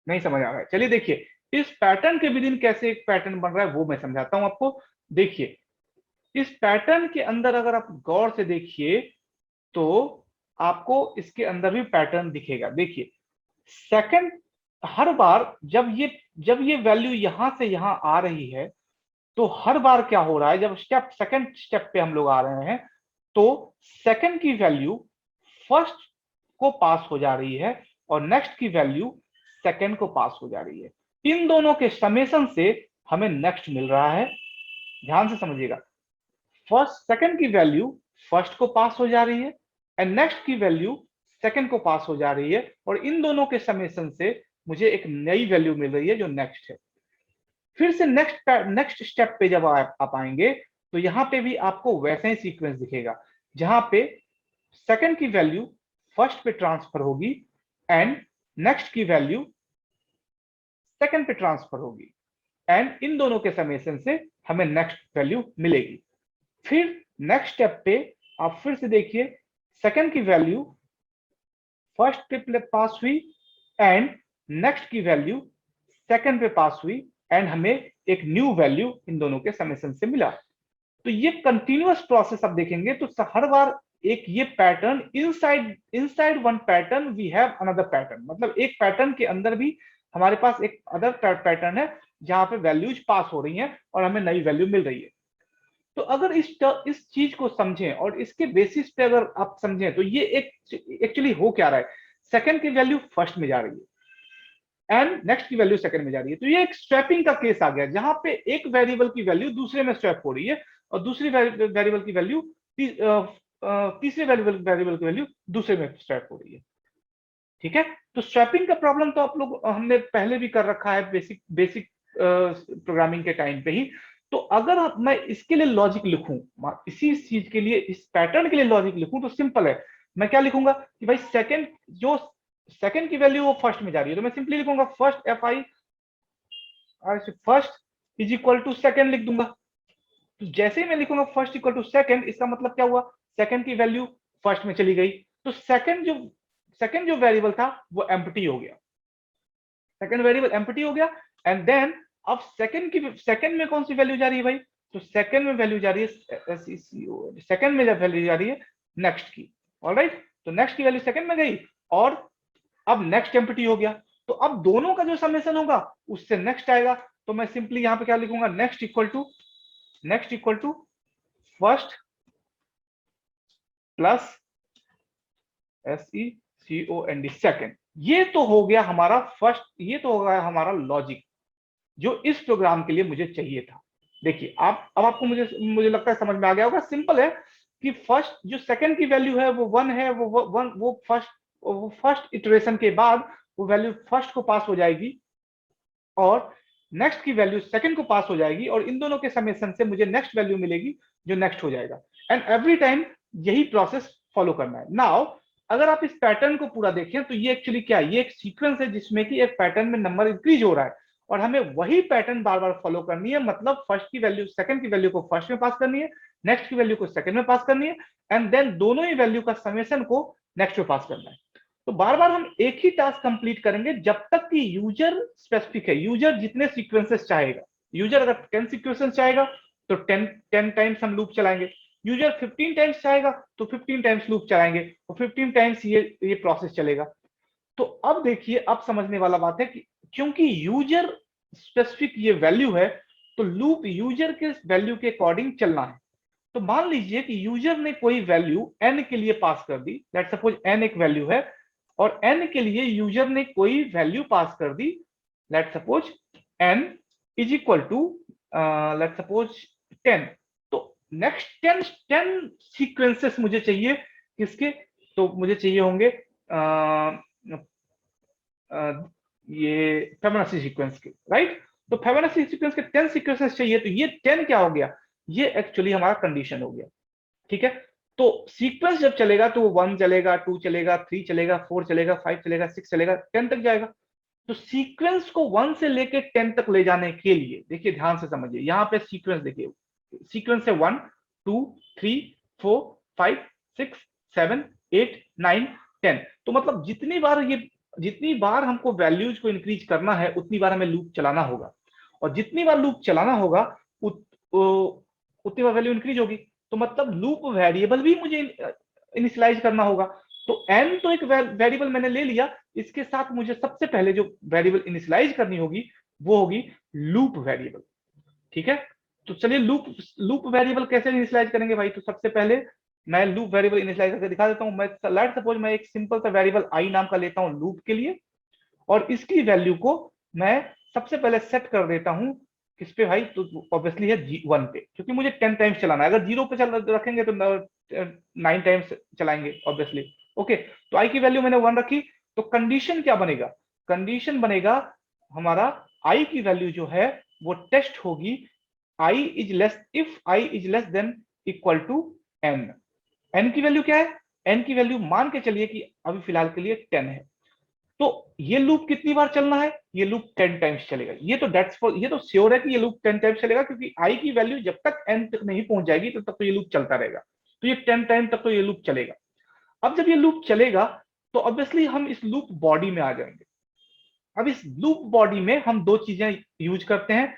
नहीं समझ आ रहा है? चलिए देखिए इस पैटर्न के विदिन कैसे एक पैटर्न बन रहा है वो मैं समझाता हूं आपको। देखिए इस पैटर्न के अंदर अगर आप गौर से देखिए तो आपको इसके अंदर भी पैटर्न दिखेगा। देखिए सेकंड, हर बार जब ये वैल्यू यहां से यहां आ रही है तो हर बार क्या हो रहा है, जब सेकंड स्टेप पे हम लोग आ रहे हैं तो सेकंड की वैल्यू फर्स्ट को पास हो जा रही है और नेक्स्ट की वैल्यू सेकंड को पास हो जा रही है। इन दोनों के समेशन से हमें नेक्स्ट मिल रहा है। ध्यान से समझिएगा, सेकंड की वैल्यू फर्स्ट को पास हो जा रही है एंड नेक्स्ट की वैल्यू सेकंड को पास हो जा रही है, और इन दोनों के समेशन से मुझे एक नई वैल्यू मिल रही है जो नेक्स्ट है। फिर से नेक्स्ट स्टेप पे जब आप आएंगे तो यहां पे भी आपको वैसा ही सीक्वेंस दिखेगा जहां पे सेकंड की वैल्यू फर्स्ट पे ट्रांसफर होगी एंड नेक्स्ट की वैल्यू सेकंड पे ट्रांसफर होगी, एंड इन दोनों के समेशन से हमें नेक्स्ट वैल्यू मिलेगी। फिर नेक्स्ट स्टेप पे आप फिर से देखिए सेकंड की वैल्यू फर्स्ट पे पास हुई एंड नेक्स्ट की वैल्यू सेकंड पे पास हुई, एंड हमें एक न्यू वैल्यू इन दोनों के समेशन से मिला। तो ये कंटिन्यूअस प्रोसेस आप देखेंगे तो हर बार एक ये pattern inside one pattern we have another pattern, मतलब एक पैटर्न के अंदर भी हमारे पास एक अदर पैटर्न है जहां पे वैल्यूज पास हो रही हैं और हमें नई वैल्यू मिल रही है। तो अगर इस चीज को समझें और इसके बेसिस पे अगर आप समझें तो ये एक एक्चुअली हो क्या रहा है, सेकंड की वैल्यू फर्स्ट में जा रही है एंड नेक्स्ट की वैल्यू सेकंड में जा रही है। तो ये एक स्वैपिंग का केस आ गया जहां पे एक वेरिएबल की वैल्यू दूसरे में स्वैप हो रही है और दूसरी वेरिएबल की वैल्यू तीसरे वेरिएबल की वैल्यू दूसरे में स्वैप हो रही है। ठीक है, तो स्वैपिंग का प्रॉब्लम तो आप लोग हमने पहले भी कर रखा है बेसिक प्रोग्रामिंग के टाइम पे ही। तो अगर मैं इसके लिए लॉजिक लिखूं, इसी चीज के लिए, इस पैटर्न के लिए लॉजिक लिखूं, तो सिंपल है, मैं क्या लिखूंगा कि भाई सेकंड की वैल्यू वो फर्स्ट में जा रही है, तो मैं सिंपली लिखूंगा first f i first is equal to second लिख दूंगा। तो जैसे ही मैं लिखूंगा फर्स्ट इक्वल टू सेकंड, इसका मतलब क्या हुआ, सेकंड की वैल्यू फर्स्ट में चली गई, तो सेकंड जो वेरिएबल था वो एम्प्टी हो गया, सेकंड वेरिएबल एम्प्टी हो गया। एंड देन अब सेकंड में कौन सी वैल्यू जा रही है भाई, तो सेकंड में वैल्यू जा रही है सेकंड में जब वैल्यू जा रही है नेक्स्ट की। ऑलराइट, तो नेक्स्ट की वैल्यू सेकंड में गई और अब नेक्स्ट एम्प्टी हो गया, तो अब दोनों का जो समेशन होगा उससे नेक्स्ट आएगा। तो मैं सिंपली यहां पे क्या लिखूंगा, next equal to first plus SECOND second. ये तो हो गया हमारा फर्स्ट, ये तो हो गया हमारा लॉजिक जो इस प्रोग्राम के लिए मुझे चाहिए था। देखिए आप, अब आपको मुझे लगता है समझ में आ गया होगा। सिंपल है कि फर्स्ट जो सेकंड की वैल्यू है वो 1 है, वो फर्स्ट इटरेशन के बाद वो वैल्यू फर्स्ट को पास हो जाएगी और नेक्स्ट की वैल्यू सेकंड को पास हो जाएगी, और इन दोनों के समेशन से मुझे नेक्स्ट वैल्यू मिलेगी जो नेक्स्ट हो जाएगा। एंड एवरी टाइम यही प्रोसेस फॉलो करना है। नाउ अगर आप इस पैटर्न को पूरा देखें तो ये एक्चुअली क्या है, ये एक सीक्वेंस है जिसमें कि एक पैटर्न में नंबर इंक्रीज हो रहा है और हमें वही पैटर्न बार बार फॉलो करनी है। मतलब फर्स्ट की वैल्यू सेकंड की वैल्यू को फर्स्ट में पास करनी है, नेक्स्ट की वैल्यू को सेकंड में पास करनी है, एंड देन दोनों ही वैल्यू का समेशन को नेक्स्ट में पास करना है। तो बार बार हम एक ही टास्क कंप्लीट करेंगे जब तक कि यूजर स्पेसिफिक है। यूजर जितने सीक्वेंसेस चाहेगा, यूजर अगर 10 सीक्वेंसेस चाहेगा तो 10 टाइम्स हम लूप चलाएंगे, यूजर 15 टाइम्स चाहेगा तो 15 टाइम्स लूप चलाएंगे और 15 टाइम्स ये प्रोसेस चलेगा। तो अब देखिए, अब समझने वाला बात है कि क्योंकि यूजर स्पेसिफिक ये वैल्यू है तो लूप यूजर के वैल्यू के अकॉर्डिंग चलना है। तो मान लीजिए कि यूजर ने कोई वैल्यू n के लिए पास कर दी, लेट्स सपोज n एक वैल्यू है और n के लिए यूजर ने कोई वैल्यू पास कर दी, let's suppose n is equal to let's suppose 10। तो नेक्स्ट 10 सीक्वेंसेस मुझे चाहिए किसके, तो मुझे चाहिए होंगे ये फिबोनाची सीक्वेंस के, राइट। तो फिबोनाची सीक्वेंस के 10 सीक्वेंसेस चाहिए, तो ये 10 क्या हो गया, ये एक्चुअली हमारा कंडीशन हो गया। ठीक है, तो सीक्वेंस जब चलेगा तो वो 1 चलेगा, 2 चलेगा, 3 चलेगा, 4 चलेगा, 5 चलेगा, 6 चलेगा, 10 तक जाएगा। तो सीक्वेंस को 1 से लेके 10 तक ले जाने के लिए देखिए, ध्यान से समझिए, यहाँ पे सीक्वेंस देखिए, सीक्वेंस है 1 2 3 4 5 6 7 8 9 10। तो मतलब जितनी बार हमको वैल्यूज को इंक्रीज करना है उतनी बार हमें लूप चलाना होगा, और जितनी बार लूप चलाना होगा उतनी बार वैल्यू इंक्रीज होगी। तो मतलब लूप वेरिएबल भी मुझे इनिशियलाइज करना होगा। तो n तो एक वेरिएबल मैंने ले लिया, इसके साथ मुझे सबसे पहले जो वेरिएबल इनिशियलाइज करनी होगी वो होगी लूप वेरिएबल। ठीक है, तो चलिए लूप वेरिएबल कैसे इनिशियलाइज करेंगे भाई। तो सबसे पहले मैं लूप वेरिएबल इनिशियलाइज करके दिखा देता हूं। मैं लेट्स सपोज मैं एक सिंपल सा वेरिएबल i नाम का लेता हूं लूप के लिए, और इसकी वैल्यू को मैं सबसे पहले सेट कर देता हूं किस पे भाई, तो ऑब्वियसली है 1 पे, क्योंकि मुझे 10 टाइम्स चलाना है। अगर 0 पे रखेंगे तो 9 टाइम्स चलाएंगे ऑब्वियसली। ओके, तो i की वैल्यू मैंने 1 रखी, तो कंडीशन क्या बनेगा, कंडीशन बनेगा हमारा i की वैल्यू जो है वो टेस्ट होगी i is less, if i is less than equal to n। n की वैल्यू क्या है, n की वैल्यू मान के चलिए कि अभी फिलहाल के लिए 10 है। तो ये लूप कितनी बार चलना है, ये लूप 10 टाइम्स चलेगा। ये तो श्योर है कि ये लूप 10 टाइम्स चलेगा, क्योंकि i की वैल्यू जब तक n तक नहीं पहुंच जाएगी तब तक तो ये लूप चलता रहेगा। तो ये 10 टाइम तक तो ये लूप चलेगा। अब जब ये लूप चलेगा तो ऑब्वियसली हम इस लूप बॉडी में आ जाएंगे। अब इस लूप बॉडी में हम दो चीजें यूज करते हैं।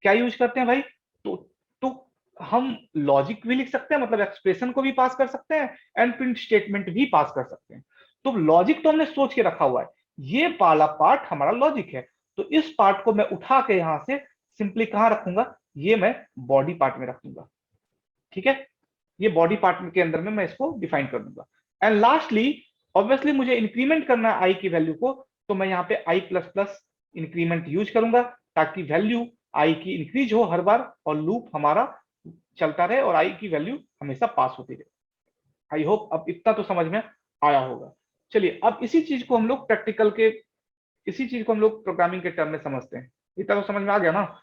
क्या यूज करते हैं भाई, तो हम लॉजिक भी लिख सकते हैं, मतलब एक्सप्रेशन को भी पास कर सकते हैं, एंड प्रिंट स्टेटमेंट भी पास कर सकते हैं। तो लॉजिक तो हमने सोच के रखा हुआ है, ये वाला पार्ट हमारा लॉजिक है। तो इस पार्ट को मैं उठा के यहां से सिंपली कहां रखूंगा, ये मैं बॉडी पार्ट में रखूंगा। ठीक है, ये बॉडी पार्ट के अंदर में मैं इसको डिफाइन कर दूंगा। एंड लास्टली ऑब्वियसली मुझे इंक्रीमेंट करना है आई की वैल्यू को, तो मैं यहाँ पे आई प्लस प्लस इंक्रीमेंट यूज करूंगा ताकि वैल्यू आई की इंक्रीज हो हर बार और लूप हमारा चलता रहे और आई की वैल्यू हमेशा पास होती रहे। आई होप अब इतना तो समझ में आया होगा। चलिए अब इसी चीज को हम लोग प्रोग्रामिंग के टर्म में समझते हैं। इतना तो समझ में आ गया ना?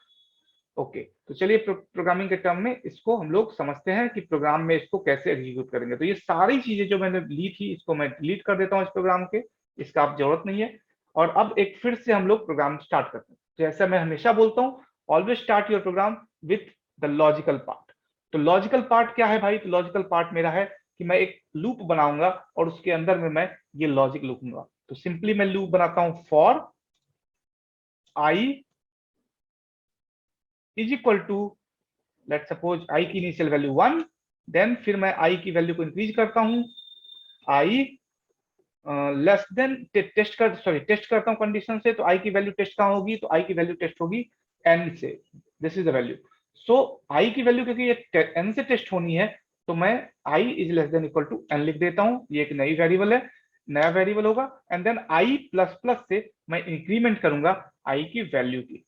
ओके, तो चलिए प्रोग्रामिंग के टर्म में इसको हम लोग समझते हैं कि प्रोग्राम में इसको कैसे एग्जीक्यूट करेंगे। तो ये सारी चीजें जो मैंने ली थी इसको मैं डिलीट कर देता हूँ इस प्रोग्राम के, इसका आप जरूरत नहीं है। और अब एक फिर से हम लोग प्रोग्राम स्टार्ट करते हैं। जैसा मैं हमेशा बोलता हूँ, always start your program with the logical part. तो लॉजिकल पार्ट क्या है भाई? तो लॉजिकल पार्ट मेरा है कि मैं एक लूप बनाऊंगा और उसके अंदर में मैं ये लॉजिक लिखूंगा। तो सिंपली मैं लूप बनाता हूं for i is equal to, let suppose i की इनिशियल वैल्यू 1, देन फिर मैं आई की वैल्यू को इंक्रीज करता हूं, आई लेस देन टेस्ट करता हूं कंडीशन से। तो आई की वैल्यू टेस्ट कहां होगी? तो आई की वैल्यू टेस्ट होगी एन से। This is the value. So I की वैल्यू क्योंकि ये एन से टेस्ट होनी है, तो मैं I is less than equal to N लिख देता हूं। ये एक नई वेरिएबल है, नया वेरिएबल होगा। And then i plus plus से मैं इंक्रीमेंट करूंगा आई की वैल्यू की।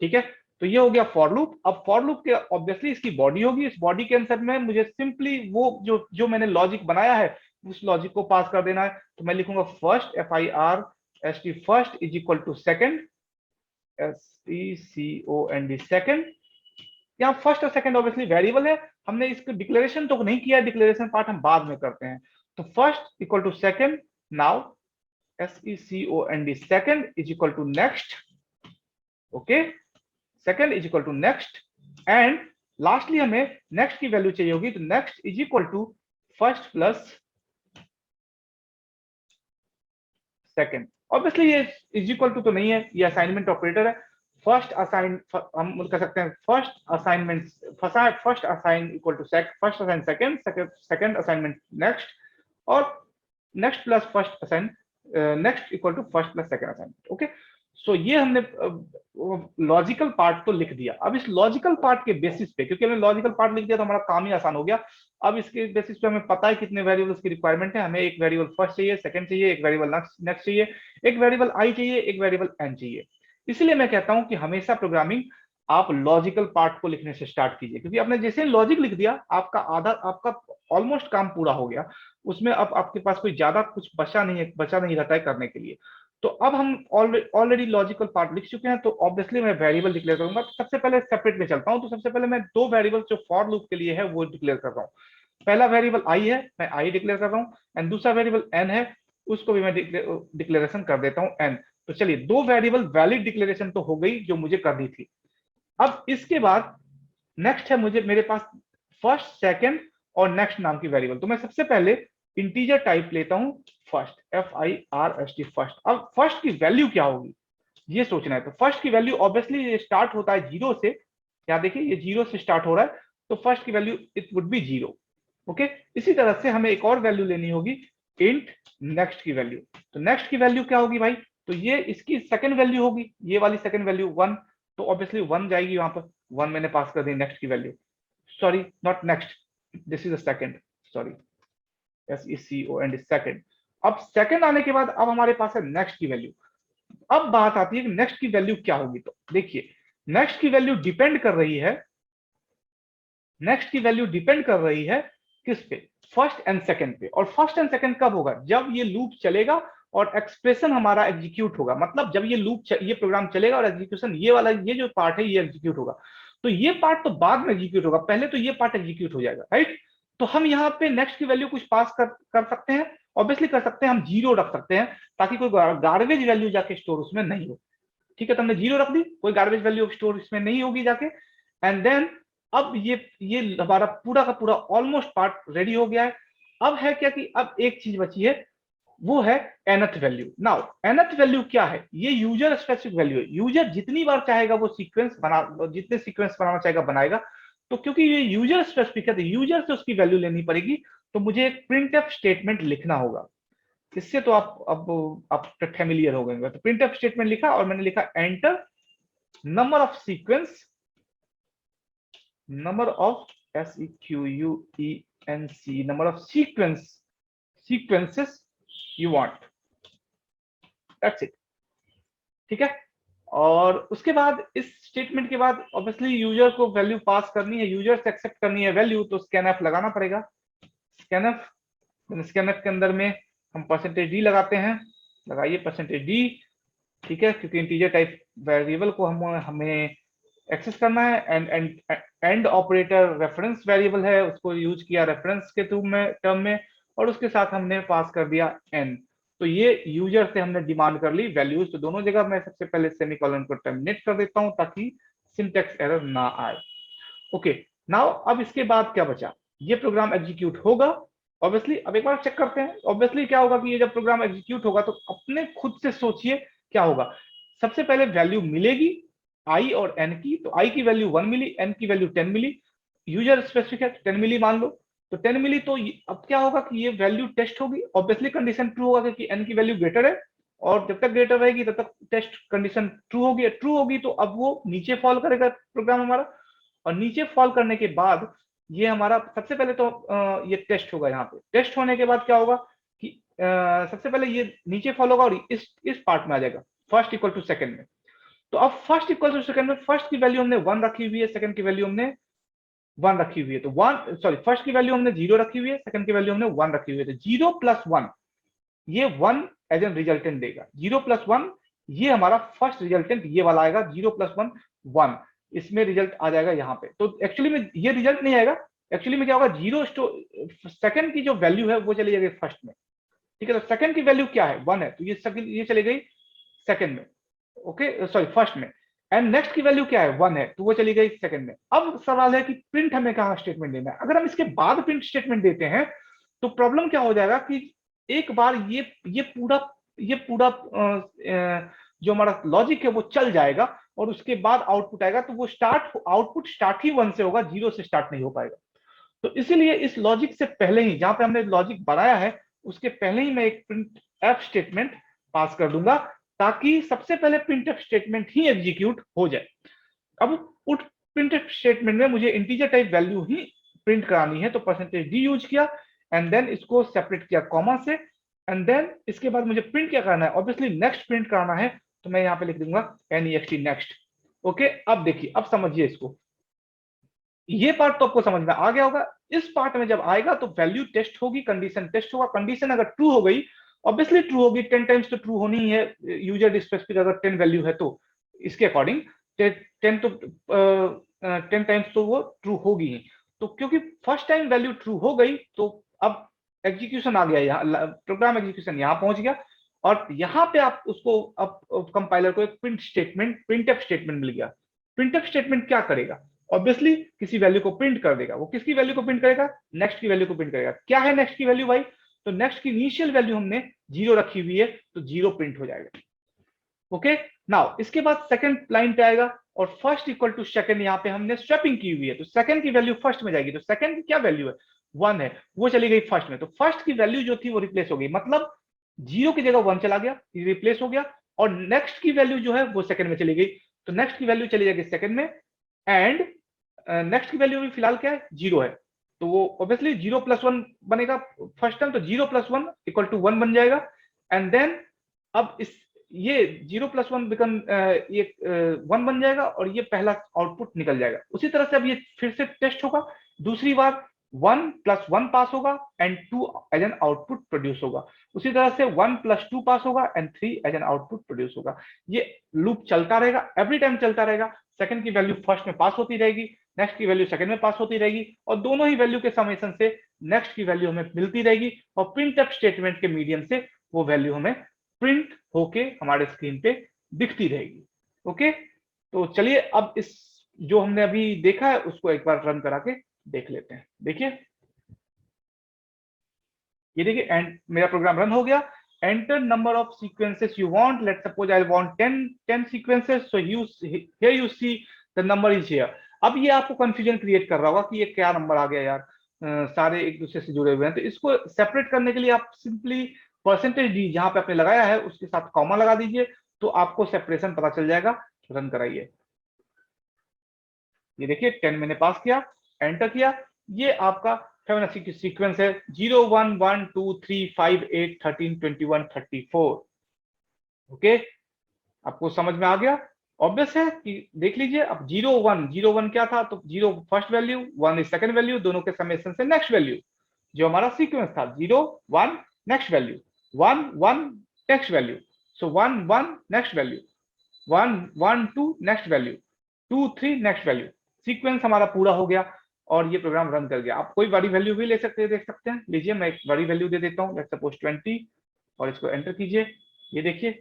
ठीक है, तो ये हो गया फॉर लूप। अब फॉर लूप के ऑब्वियसली इसकी बॉडी होगी, इस बॉडी के आंसर में मुझे सिंपली वो जो मैंने लॉजिक बनाया है उस लॉजिक को पास कर देना है। तो मैं लिखूंगा first FIRST first is equal to second STCOND second. यहाँ फर्स्ट और सेकंड ऑब्वियसली वेरिएबल है, हमने इसको डिक्लेरेशन तो नहीं किया, डिक्लेरेशन पार्ट हम बाद में करते हैं। तो first equal to second, now SECOND second is equal to next. Okay, second is equal to next. And lastly हमें नेक्स्ट की वैल्यू चाहिए होगी, तो next is equal to first plus second. Obviously ये इज इक्वल टू तो नहीं है, ये असाइनमेंट ऑपरेटर है। फर्स्ट असाइन, हम कह सकते हैं first assignment, first assign equal to first assign second, second assignment next, और next plus first assign, next equal to first plus second assignment. Okay, so ये हमने लॉजिकल पार्ट तो लिख दिया। अब इस लॉजिकल पार्ट के बेसिस पे, क्योंकि हमने लॉजिकल पार्ट लिख दिया तो हमारा काम ही आसान हो गया। अब इसके बेसिस पे हमें पता है कितने वेरिएबल्स की रिक्वायरमेंट है। हमें एक वेरिएबल फर्स्ट चाहिए, सेकंड चाहिए, एक वेरिएबल नेक्स्ट चाहिए, एक वेरिएबल आई चाहिए, एक वेरिएबल एन चाहिए। इसलिए मैं कहता हूं कि हमेशा प्रोग्रामिंग आप लॉजिकल पार्ट को लिखने से स्टार्ट कीजिए, क्योंकि आपने जैसे लॉजिक लिख दिया आपका ऑलमोस्ट काम पूरा हो गया। उसमें अब आपके पास कोई ज्यादा कुछ बचा नहीं रहता है करने के लिए। तो अब हम ऑलरेडी लॉजिकल पार्ट लिख चुके हैं, तो ऑब्वियसली मैं वेरिएबल डिक्लेयर करूंगा। तो सबसे पहले सेपरेट में चलता हूं। तो सबसे पहले मैं दो वेरिएबल जो फॉर लूप के लिए है वो डिक्लेयर कर रहा हूं। पहला वेरिएबल आई है, मैं आई डिक्लेयर कर रहा हूं। एंड दूसरा वेरिएबल एन है, उसको भी मैं डिक्लेरेशन कर देता हूं एन। तो चलिए, दो वेरिएबल वैलिड डिक्लेरेशन तो हो गई जो मुझे करनी थी। अब इसके बाद नेक्स्ट है मेरे पास फर्स्ट, सेकंड और नेक्स्ट नाम की वेरिएबल। तो मैं सबसे पहले इंटीजर टाइप लेता हूं फर्स्ट, FIRST फर्स्ट। अब फर्स्ट की वैल्यू क्या होगी ये सोचना है। तो फर्स्ट की वैल्यू ऑब्वियसली ये स्टार्ट होता है जीरो से। यहाँ देखिए ये जीरो से स्टार्ट हो रहा है, तो फर्स्ट की value it would be zero. Okay, इसी तरह से हमें एक और वैल्यू लेनी होगी, इंट नेक्स्ट की वैल्यू। तो नेक्स्ट की वैल्यू क्या होगी भाई? तो ये इसकी सेकंड वैल्यू होगी, ये वाली सेकंड वैल्यू 1। तो ऑब्वियसली 1 जाएगी वहां पर, 1 मैंने पास कर दी नेक्स्ट की value. Sorry, not next, this is the second, sorry, SECOND second. अब सेकंड आने के बाद अब हमारे पास है नेक्स्ट की वैल्यू। अब बात आती है कि नेक्स्ट की वैल्यू क्या होगी। तो देखिए, नेक्स्ट की वैल्यू डिपेंड कर रही है, नेक्स्ट की वैल्यू डिपेंड कर रही है किस पे? फर्स्ट एंड सेकंड पे। और फर्स्ट एंड सेकंड कब होगा? जब ये लूप चलेगा और एक्सप्रेशन हमारा एग्जीक्यूट होगा। मतलब जब ये प्रोग्राम चलेगा और एग्जीक्यूशन, ये वाला ये जो पार्ट है ये एग्जीक्यूट होगा। तो ये पार्ट तो बाद में एग्जीक्यूट होगा, पहले तो ये पार्ट एग्जीक्यूट हो जाएगा, राइट? तो हम यहाँ पे नेक्स्ट की वैल्यू कुछ पास कर सकते हैं, ऑब्वियसली कर सकते हैं। हम जीरो रख सकते हैं ताकि कोई गार्बेज वैल्यू जाके स्टोर उसमें नहीं हो। ठीक है, तो हमने जीरो रख दी, कोई गार्बेज वैल्यू स्टोर इसमें नहीं होगी जाके। एंड देन अब ये हमारा पूरा का पूरा ऑलमोस्ट पार्ट रेडी हो गया है। अब है क्या कि अब एक चीज बची है, वो है nth value. Now nth value क्या है? ये यूजर स्पेसिफिक वैल्यू है। यूजर जितनी बार चाहेगा वो जितने सीक्वेंस बनाना चाहेगा बनाएगा। तो क्योंकि ये यूजर स्पेसिफिक है, तो यूजर से उसकी वैल्यू लेनी पड़ेगी। तो मुझे एक प्रिंटफ स्टेटमेंट लिखना होगा। इससे तो आप फैमिलियर हो गए। तो प्रिंटफ स्टेटमेंट लिखा और मैंने लिखा enter number of sequence, number of SEQUENC, number of sequences you want, that's it। ठीक है, और उसके बाद इस स्टेटमेंट के बाद ऑब्वियसली यूजर को वैल्यू पास करनी है, यूजर से एक्सेप्ट करनी है वैल्यू, तो स्कैनफ लगाना पड़ेगा। स्कैनफ स्कैनफ के अंदर में हम %d लगाते हैं, लगाइए %d, ठीक है, क्योंकि इंटीजर टाइप वेरिएबल को हमें एक्सेस करना है। एंड ऑपरेटर रेफरेंस वेरिएबल है, उसको यूज किया रेफरेंस के टर्म में, और उसके साथ हमने पास कर दिया n। तो ये यूजर से हमने डिमांड कर ली वैल्यूज। तो दोनों जगह मैं सबसे पहले सेमीकोलन को टर्मिनेट कर देता हूं ताकि सिंटैक्स एरर ना आए। ओके, नाउ अब इसके बाद क्या बचा, ये प्रोग्राम एग्जीक्यूट होगा ऑब्वियसली। अब एक बार चेक करते हैं ऑब्वियसली क्या होगा कि ये जब प्रोग्राम एग्जीक्यूट होगा तो अपने खुद से सोचिए क्या होगा। सबसे पहले वैल्यू मिलेगी i और n की, तो i की वैल्यू 1 मिली, n की वैल्यू 10 मिली, यूजर स्पेसिफिक है 10 मिली मान लो, तो 10 मिली। तो अब क्या होगा कि ये वैल्यू टेस्ट होगी, ऑब्वियसली कंडीशन ट्रू होगा क्योंकि n की वैल्यू ग्रेटर है, और जब तक ग्रेटर रहेगी तब तक टेस्ट कंडीशन ट्रू होगी। ट्रू होगी तो अब वो नीचे फॉल करेगा प्रोग्राम हमारा, और नीचे फॉल करने के बाद ये हमारा सबसे पहले तो ये टेस्ट होगा। यहाँ पे टेस्ट होने के बाद क्या होगा कि सबसे पहले ये नीचे फॉल होगा और इस पार्ट में आ जाएगा फर्स्ट इक्वल टू सेकंड में। तो अब फर्स्ट इक्वल टू सेकंड में फर्स्ट की वैल्यू हमने 1 रखी हुई है, सेकंड की वैल्यू हमने 1 रखी हुई है, तो 1 सॉरी फर्स्ट की वैल्यू हमने 0 रखी हुई है, सेकंड की वैल्यू हमने 1 रखी हुई है। तो 0 + 1 ये 1 एज एन रिजल्टेंट देगा। 0 + 1 ये हमारा फर्स्ट रिजल्टेंट ये वाला आएगा। 0 + 1 1 इसमें रिजल्ट आ जाएगा यहाँ पे। तो एक्चुअली में ये रिजल्ट नहीं आएगा, एक्चुअली में क्या होगा, जीरो सेकंड की जो वैल्यू है वो चली जाएगी फर्स्ट में, ठीक है। तो सेकंड की वैल्यू क्या है, 1 है, तो ये चली गई सेकंड में, ओके सॉरी फर्स्ट में। एंड नेक्स्ट की वैल्यू क्या है, 1 है, तो वो चली गई सेकंड में। अब सवाल है कि प्रिंट हमें कहाँ स्टेटमेंट देना है। अगर हम इसके बाद प्रिंट स्टेटमेंट देते हैं तो प्रॉब्लम क्या हो जाएगा कि एक बार ये पूरा जो हमारा लॉजिक है वो चल जाएगा और उसके बाद आउटपुट आएगा, तो वो आउटपुट स्टार्ट ही 1 से होगा, 0 से स्टार्ट नहीं हो पाएगा। तो इसीलिए इस लॉजिक से पहले ही, जहां पे हमने लॉजिक बनाया है उसके पहले ही मैं एक प्रिंट एफ स्टेटमेंट पास कर दूंगा ताकि सबसे पहले प्रिंट एफ स्टेटमेंट ही एग्जीक्यूट हो जाए। अब उस प्रिंट एफ स्टेटमेंट में मुझे इंटीजर टाइप वैल्यू ही प्रिंट करानी है, तो %d यूज किया एंड देन इसको सेपरेट किया कॉमा से, एंड देन इसके बाद मुझे प्रिंट क्या करना है, ऑब्वियसली नेक्स्ट प्रिंट कराना है, तो मैं यहाँ पे लिख दूंगा next नेक्स्ट। ओके, अब देखिए, अब समझिए इसको, ये पार्ट तो आपको समझ में आ गया होगा। इस पार्ट में जब आएगा तो वैल्यू टेस्ट होगी, कंडीशन टेस्ट होगा। कंडीशन अगर ट्रू हो गई, ऑब्वियसली ट्रू होगी, 10 टाइम्स तो ट्रू होनी ही है, यूजर स्पेसिफिक अगर 10 वैल्यू है तो इसके अकॉर्डिंग 10 टाइम्स तो वो ट्रू होगी ही। तो क्योंकि फर्स्ट टाइम वैल्यू ट्रू हो गई तो अब एग्जीक्यूशन आ गया, यहाँ प्रोग्राम एग्जीक्यूशन यहाँ पहुंच गया, और यहाँ पे आप उसको अब कंपाइलर को एक प्रिंटफ स्टेटमेंट मिल गया। प्रिंटफ स्टेटमेंट क्या करेगा, ऑब्वियसली किसी वैल्यू को प्रिंट कर देगा। वो किसकी वैल्यू को प्रिंट करेगा, नेक्स्ट की वैल्यू को प्रिंट करेगा। क्या है नेक्स्ट की वैल्यू भाई, तो नेक्स्ट की इनिशियल वैल्यू हमने 0 रखी हुई है, तो 0 प्रिंट हो जाएगा। ओके, नाउ इसके बाद सेकंड लाइन पे आएगा और फर्स्ट इक्वल टू सेकंड, यहाँ पे हमने स्वैपिंग की हुई है, तो सेकंड की वैल्यू फर्स्ट में जाएगी। तो सेकंड की क्या वैल्यू है, 1 है, वो चली गई फर्स्ट में, तो फर्स्ट की वैल्यू जो थी वो रिप्लेस हो गई, मतलब 0 की जगह 1 चला गया, रिप्लेस हो गया, और नेक्स्ट की वैल्यू जो है वो सेकंड में चली गई, तो नेक्स्ट की वैल्यू चली जाएगी सेकंड में, एंड नेक्स्ट की वैल्यू भी फिलहाल क्या है, 0 है, तो वो ऑब्वियसली 0 + 1 बनेगा फर्स्ट टाइम, तो 0 + 1 = 1 बन जाएगा। एंड देन अब ये 0 + 1 बिकम ये 1 बन जाएगा और ये पहला आउटपुट निकल जाएगा। उसी तरह से अब ये फिर से टेस्ट होगा, दूसरी बार 1 + 1 पास होगा and 2 as an output produce होगा। उसी तरह से 1 + 2 पास होगा and 3 as an output produce होगा। ये लूप चलता रहेगा, एवरी टाइम चलता रहेगा। सेकंड की वैल्यू फर्स्ट में पास होती रहेगी, नेक्स्ट की वैल्यू सेकंड में पास होती रहेगी, और दोनों ही वैल्यू के समेशन से नेक्स्ट की वैल्यू हमें मिलती रहेगी, और प्रिंटफ स्टेटमेंट के मीडियम से वो वैल्यू हमें प्रिंट होके हमारे स्क्रीन पे दिखती रहेगी। ओके, तो चलिए अब इस जो हमने अभी देखा है उसको एक बार रन करा के देख लेते हैं। देखिए, ये देखिए, एंड मेरा प्रोग्राम रन हो गया। enter number of sequences you want, let's suppose I want 10 sequences, so here you see the number is here। अब ये आपको कंफ्यूजन क्रिएट कर रहा होगा कि ये क्या नंबर आ गया यार, सारे एक दूसरे से जुड़े हुए हैं। तो इसको सेपरेट करने के लिए आप सिंपली %d जहां पे आपने लगाया है उसके साथ कॉमा लगा दीजिए, तो आपको सेपरेशन पता चल जाएगा। रन कराइए, ये देखिए 10 मैंने पास किया, एंटर किया, ये आपका फिबोनाची की सीक्वेंस है 0 1 1 2 3 5 8 13 21 34। ओके, आपको समझ में आ गया, ऑब्वियस है कि देख लीजिए। अब 0 1 क्या था, तो 0 first value, 1 is second value, दोनों के समेशन से नेक्स्ट वैल्यू, जो हमारा सीक्वेंस था 0 1 नेक्स्ट वैल्यू, 1 1 नेक्स्ट वैल्यू, सो 1 1 next value, 1 1 2 next value, 2 3 next value. Sequence हमारा पूरा हो गया और ये प्रोग्राम रन कर गया। आप कोई बड़ी वैल्यू भी ले सकते हैं, देख सकते हैं। लीजिए मैं एक बड़ी वैल्यू दे देता हूँ, लेट्स सपोज 20, और इसको एंटर कीजिए। ये देखिए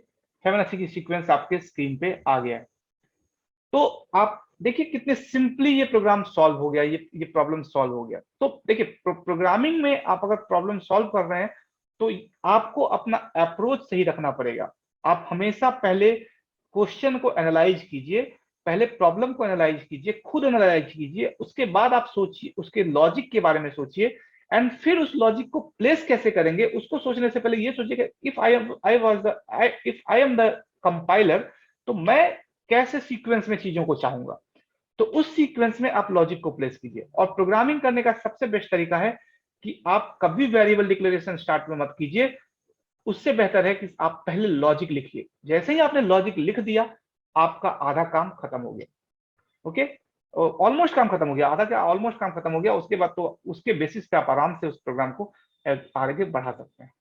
फिबोनाची की सीक्वेंस आपके स्क्रीन पे आ गया है। तो आप देखिए कितने सिंपली ये प्रोग्राम सॉल्व हो गया, ये प्रॉब्लम सॉल्व हो गया। तो देखिए प्रोग्रामिंग में आप अगर प्रॉब्लम सॉल्व कर रहे हैं तो आपको अपना अप्रोच सही रखना पड़ेगा। आप हमेशा पहले क्वेश्चन को एनालाइज कीजिए, पहले प्रॉब्लम को एनालाइज कीजिए, खुद एनालाइज कीजिए, उसके बाद आप सोचिए, उसके लॉजिक के बारे में सोचिए, एंड फिर उस लॉजिक को प्लेस कैसे करेंगे उसको सोचने से पहले ये सोचिए कि if I am the compiler, तो मैं कैसे सीक्वेंस में चीजों को चाहूंगा। तो उस सीक्वेंस में आप लॉजिक को प्लेस कीजिए। और प्रोग्रामिंग करने का सबसे बेस्ट तरीका है कि आप कभी वेरिएबल डिक्लेरेशन स्टार्ट में मत कीजिए, उससे बेहतर है कि आप पहले लॉजिक लिखिए। जैसे ही आपने लॉजिक लिख दिया, आपका आधा काम खत्म हो गया। ओके, ऑलमोस्ट काम खत्म हो गया, आधा क्या ऑलमोस्ट काम खत्म हो गया। उसके बाद तो उसके बेसिस पे आप आराम से उस प्रोग्राम को आगे बढ़ा सकते हैं।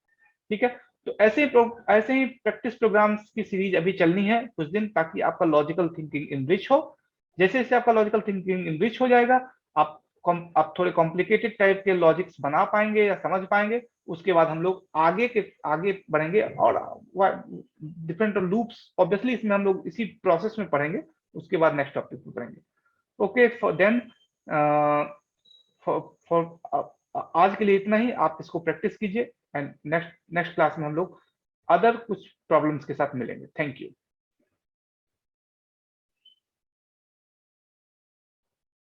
ठीक है, तो ऐसे ही प्रैक्टिस प्रोग्राम्स की सीरीज अभी चलनी है कुछ दिन, ताकि आपका लॉजिकल थिंकिंग इनरिच हो। जैसे जैसे आपका लॉजिकल थिंकिंग इनरिच हो जाएगा, आप थोड़े कॉम्प्लिकेटेड टाइप के लॉजिक्स बना पाएंगे या समझ पाएंगे। उसके बाद हम लोग आगे बढ़ेंगे और डिफरेंट लूप्स, ऑब्वियसली इसमें हम लोग इसी प्रोसेस में पढ़ेंगे। उसके बाद नेक्स्ट टॉपिक पे पढ़ेंगे। ओके, फॉर देन फॉर आज के लिए इतना ही। आप इसको प्रैक्टिस कीजिए एंड नेक्स्ट क्लास में हम लोग अदर कुछ प्रॉब्लम्स के साथ मिलेंगे। Thank you.